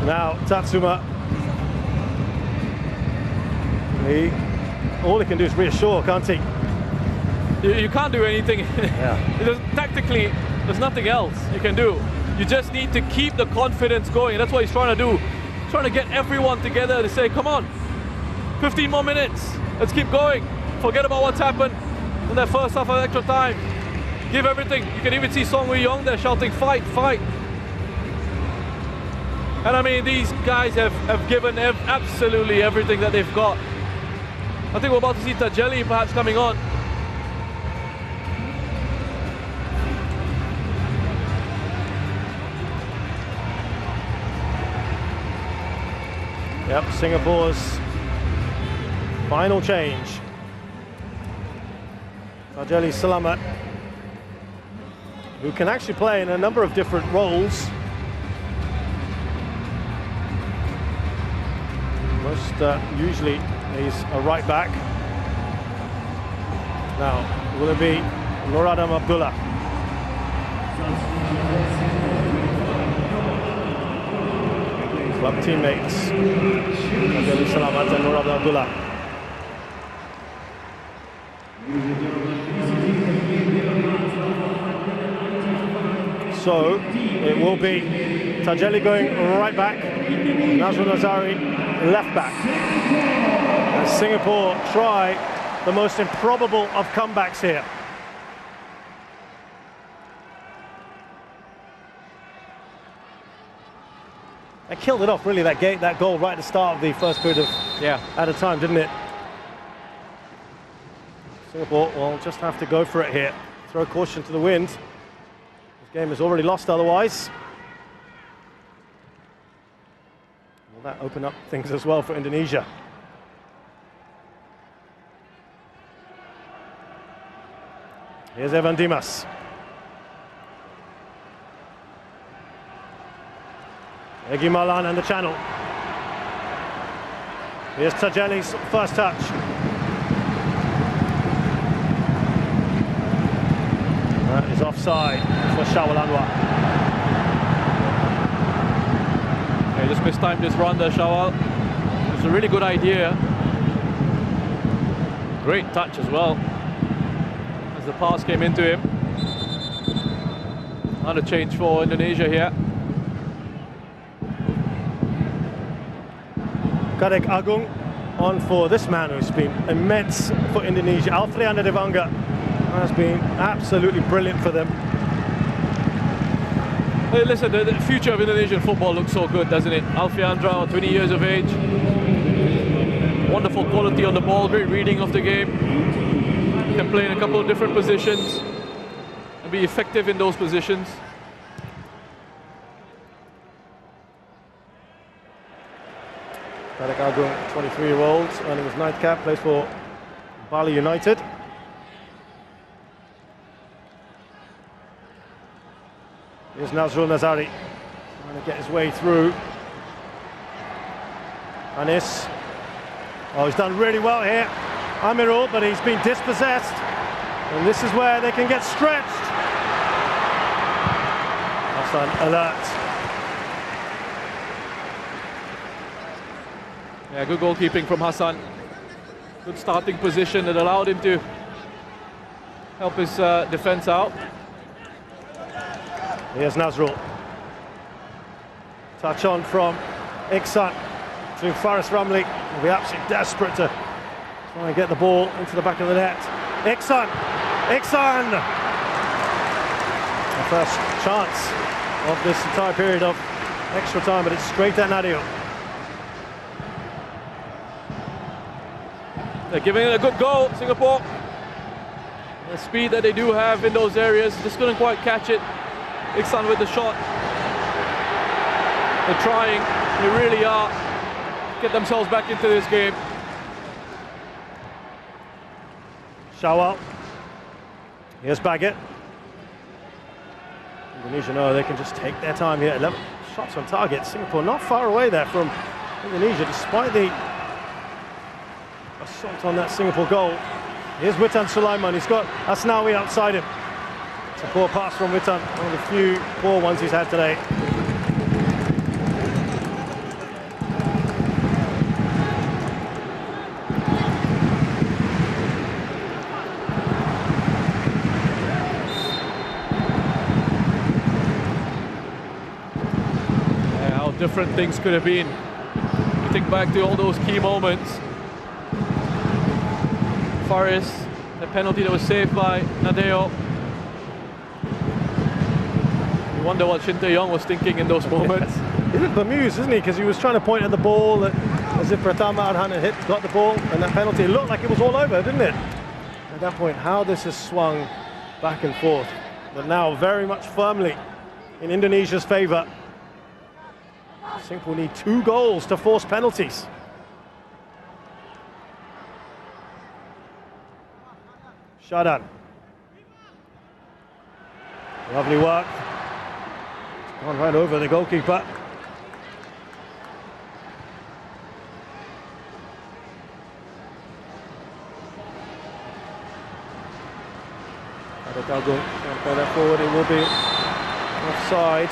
Now Tatsuma, all he can do is reassure, can't he? You can't do anything. Yeah. Tactically, there's nothing else you can do. You just need to keep the confidence going. That's what he's trying to do. He's trying to get everyone together to say, come on, 15 more minutes. Let's keep going. Forget about what's happened in that first half of extra time. Give everything. You can even see Song Woo-young there shouting, fight, fight. And I mean, these guys have given absolutely everything that they've got. I think we're about to see Tajeli perhaps coming on. Yep, Singapore's final change. Tajeli Selamat, who can actually play in a number of different roles. Usually he's a right back. Now, will it be Nuradam Abdullah? Club teammates, Tajeli Selamat and Nuradam Abdullah. So, it will be Tajeli going right back, Nazrul Nazari left back. As Singapore try the most improbable of comebacks here. They killed it off, really, that goal right at the start of the first period of at a time, didn't it? Singapore will just have to go for it here. Throw caution to the wind. This game is already lost otherwise. Will that open up things as well for Indonesia? Here's Evan Dimas. Egy Malan and the channel. Here's Tajeli's first touch. That is offside for Shawal Anwar. Okay, just mistimed this run there, Shawal. It's a really good idea. Great touch as well. As the pass came into him. Another change for Indonesia here. Kadek Agung on for this man who's been immense for Indonesia. Alfreanda Devanga has been absolutely brilliant for them. Hey, listen, the future of Indonesian football looks so good, doesn't it? Alfreandra, 20 years of age. Wonderful quality on the ball, great reading of the game. Can play in a couple of different positions and be effective in those positions. Kadek Agung, 23-year-old, earning his 9th cap, plays for Bali United. Here's Nazrul Nazari, trying to get his way through. Anis, oh, he's done really well here, Amirul, but he's been dispossessed. And this is where they can get stretched. Hassan alert. Yeah, good goalkeeping from Hassan. Good starting position that allowed him to help his defense out. Here's Nazrul. Touch on from Iksan to Faris Ramli. He'll be absolutely desperate to try and get the ball into the back of the net. Iksan! Iksan! The first chance of this entire period of extra time, but it's straight at Nadio. They're giving it a good go, Singapore. The speed that they do have in those areas, just couldn't quite catch it. Iksan with the shot. They're trying, they really are. Get themselves back into this game. Shawal. Here's Baggett. Indonesia know they can just take their time here. 11 shots on target. Singapore not far away there from Indonesia, despite the assault on that Singapore goal. Here's Witan Sulaiman. He's got Asnawi outside him. It's a poor pass from Witan. One of the few poor ones he's had today. Different things could have been. You think back to all those key moments. Faris, the penalty that was saved by Nadeo. You wonder what Shin Tae-yong was thinking in those moments. He's a bit bemused, isn't he? Because he was trying to point at the ball as if Pratama Arhan had got the ball, and that penalty looked like it was all over, didn't it? At that point, how this has swung back and forth, but now very much firmly in Indonesia's favour. Singapore need 2 goals to force penalties. Shadan. Lovely work. It's gone right over the goalkeeper. Adetagung can't play that forward. It will be offside.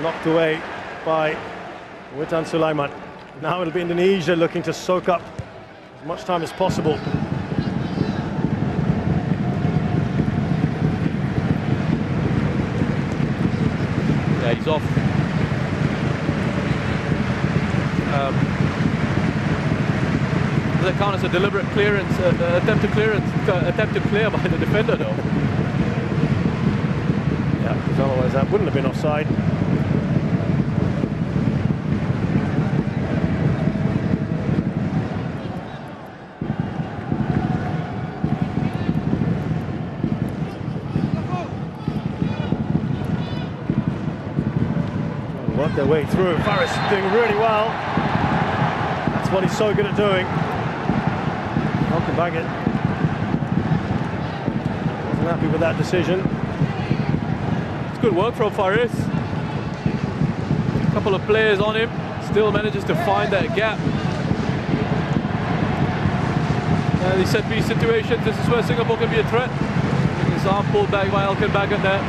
Knocked away by Witan Sulaiman. Now it'll be Indonesia looking to soak up as much time as possible. Yeah, he's off. Does that count as a deliberate clearance, attempt to clear by the defender though? Yeah, because otherwise that wouldn't have been offside. Work their way through. Faris doing really well. That's what he's so good at doing. Malcolm Baggett wasn't happy with that decision. It's good work from Faris. A couple of players on him, still manages to find that gap. And these set-piece situations, this is where Singapore can be a threat. His arm pulled back by Malcolm Baggett there.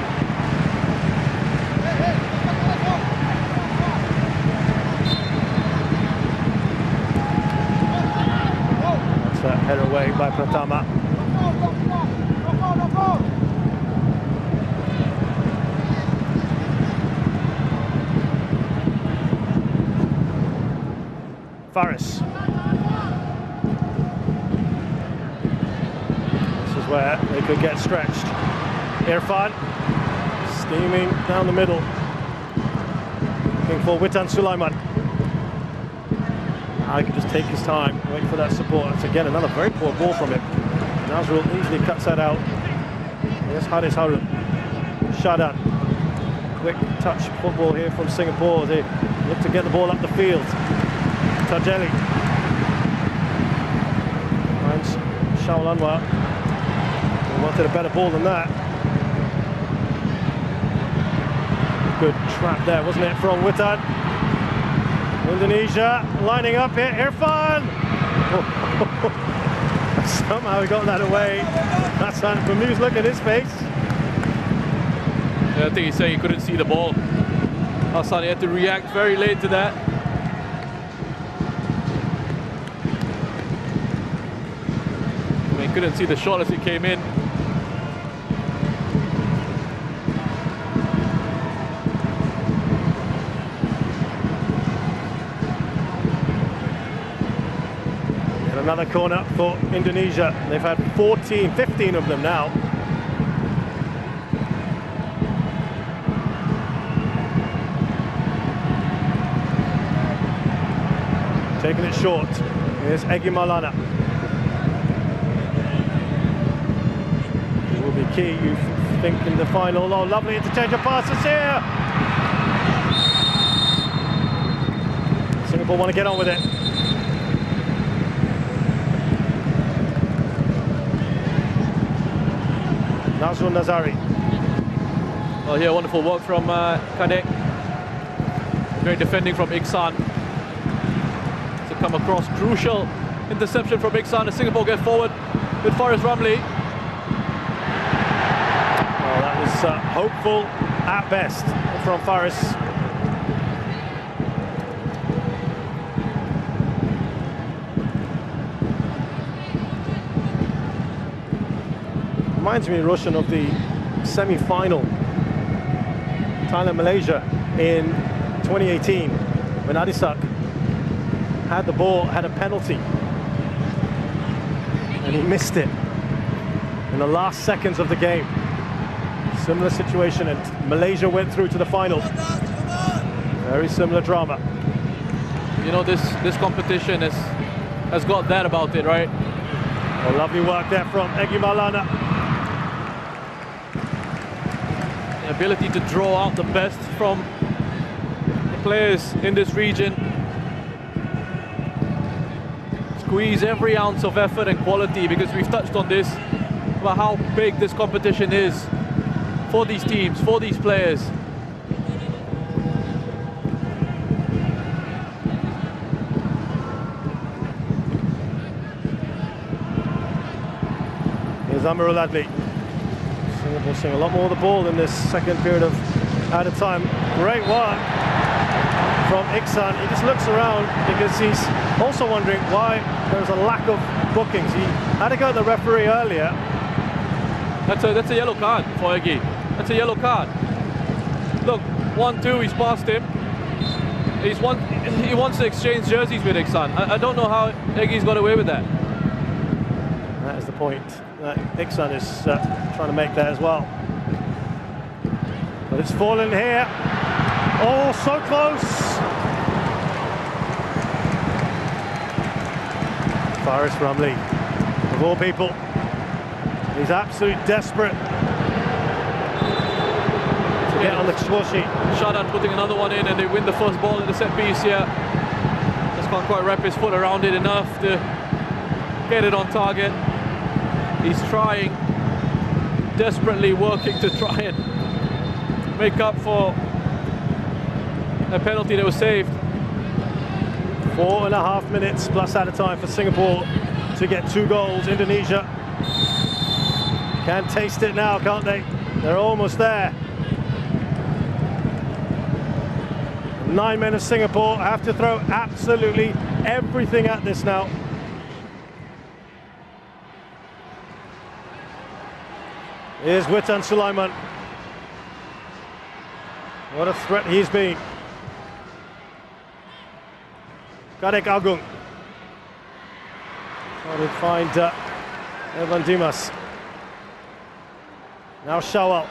Head away by Pratama. Faris. This is where they could get stretched. Irfan steaming down the middle. Looking for Witan Sulaiman. He can just take his time, wait for that support. That's again another very poor ball from him. Nazrul easily cuts that out. Here's Haris Harun. Shadan. Quick touch football here from Singapore. They look to get the ball up the field. Tajeli. Finds Shaul Anwar. He wanted a better ball than that. Good trap there, wasn't it, from Witan? Indonesia lining up here. Irfan! Somehow he got that away. That's a bemused look at his face. Yeah, I think he's saying he couldn't see the ball. Hassan, he had to react very late to that. I mean, he couldn't see the shot as it came in. Another corner for Indonesia. They've had 15 of them now. Taking it short. Here's Egy Maulana. It will be key, you think, in the final. Oh, lovely interchange of passes here. Singapore want to get on with it. Nazrul Nazari. Well, here, wonderful work from Kadek. Great defending from Iksan. To come across, crucial interception from Iksan as Singapore get forward with Faris Ramli. Oh, that was hopeful at best from Faris. Reminds me, Roshan, of the semi-final Thailand-Malaysia in 2018 when Adisak had the ball, had a penalty, and he missed it in the last seconds of the game. Similar situation, and Malaysia went through to the final. Very similar drama. You know, this competition has got that about it, right? Oh, lovely work there from Egy Maulana. The ability to draw out the best from the players in this region. Squeeze every ounce of effort and quality, because we've touched on this, about how big this competition is for these teams, for these players. Here's Amirul Adli. Singapore seeing a lot more of the ball in this second period of added time. Great work from Iksan. He just looks around because he's also wondering why there's a lack of bookings. He had to go to the referee earlier. That's a yellow card for Egy. That's a yellow card. Look, 1-2, he's past him. He wants to exchange jerseys with Iksan. I don't know how Egy's got away with that. That is the point that Iksan is trying to make there as well. But it's fallen here. Oh, so close! Faris Ramli, of all people, he's absolutely desperate to get on the score sheet. Shadan putting another one in, and they win the first ball in the set piece here. Just can't quite wrap his foot around it enough to get it on target. He's trying, desperately working to try and make up for a penalty that was saved. 4.5 minutes plus added time for Singapore to get 2 goals. Indonesia can taste it now, can't they? They're almost there. 9 men of Singapore have to throw absolutely everything at this now. Here's Witan Sulaiman. What a threat he's been. Kadek Agung. Trying to find Evan Dimas. Now Shawal.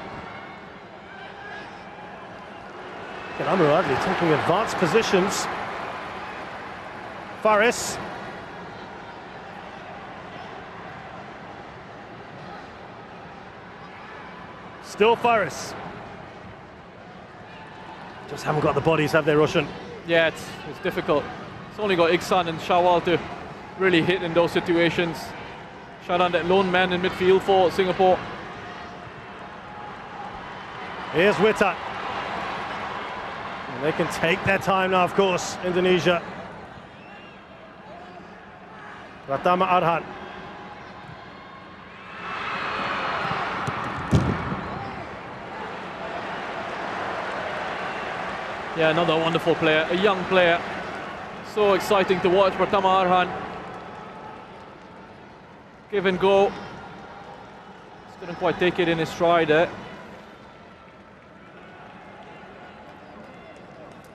And Amirul Adli taking advanced positions. Faris. Still Faris. Just haven't got the bodies, have they, Roshan? Yeah, it's difficult. It's only got Iksan and Shawal to really hit in those situations. Shadan, that lone man in midfield for Singapore. Here's Witan. And they can take their time now, of course, Indonesia. Pratama Arhan. Yeah, another wonderful player, a young player. So exciting to watch, Pratama Arhan. Give and go. Just couldn't quite take it in his stride there.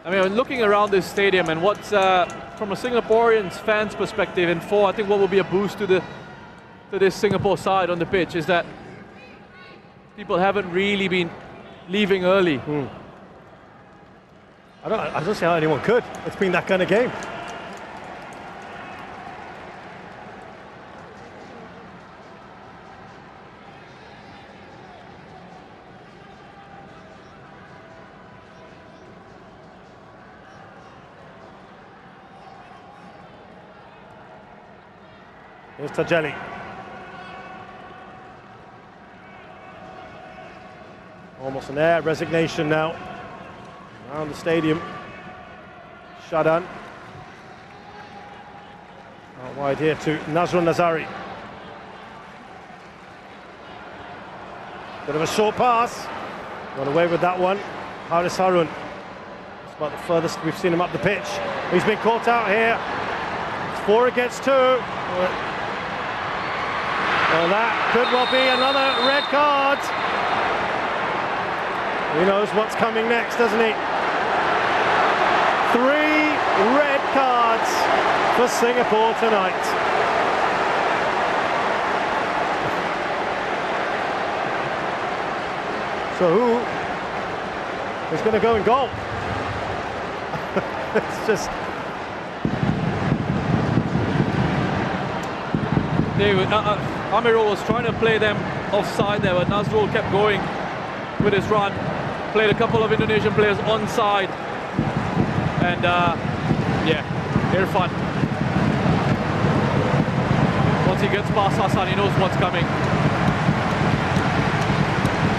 I mean, looking around this stadium and what's from a Singaporean fan's perspective in 4, I think what will be a boost to this Singapore side on the pitch is that people haven't really been leaving early. I don't see how anyone could. It's been that kind of game. Here's Tajeli. Almost an air resignation now around the stadium. Shadan. Out wide here to Nazrul Nazari. Bit of a short pass. Got away with that one. Haris Harun. It's about the furthest we've seen him up the pitch. He's been caught out here. It's 4 against 2. Well, that could well be another red card. He knows what's coming next, doesn't he? 3 red cards for Singapore tonight. So who is going to go in goal? It's just... Amirul was trying to play them offside there, but Nazrul kept going with his run. Played a couple of Indonesian players onside. And yeah, Irfan. Once he gets past Hassan, he knows what's coming.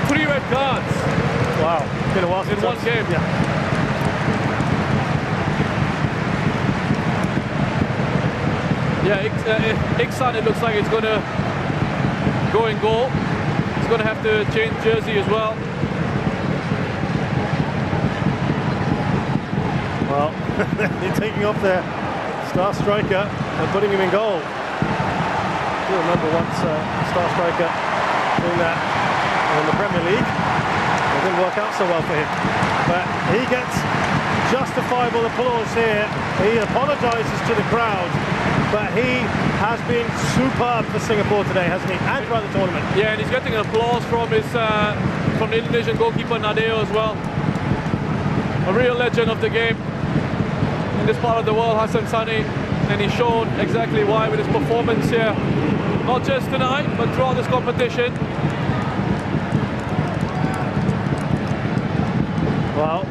3 red cards. Wow, it's been a while since in one game. Yeah, Iksan, it looks like it's going to go in goal. He's going to have to change jersey as well. Well, they're taking off their star striker and putting him in goal. I do remember once a star striker doing that in the Premier League. It didn't work out so well for him. But he gets justifiable applause here. He apologises to the crowd. But he has been superb for Singapore today, hasn't he? And throughout the tournament. Yeah, and he's getting applause from his from the Indonesian goalkeeper Nadeo as well. A real legend of the game in this part of the world, Hassan Sani, and he's shown exactly why with his performance here, not just tonight, but throughout this competition. Well,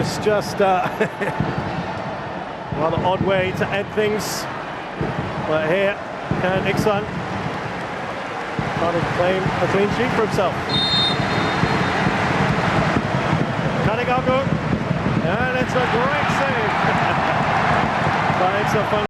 it's just rather odd way to end things. But here, can Iksan try to claim a clean sheet for himself? Kanegaku, and it's a great save. But it's a fun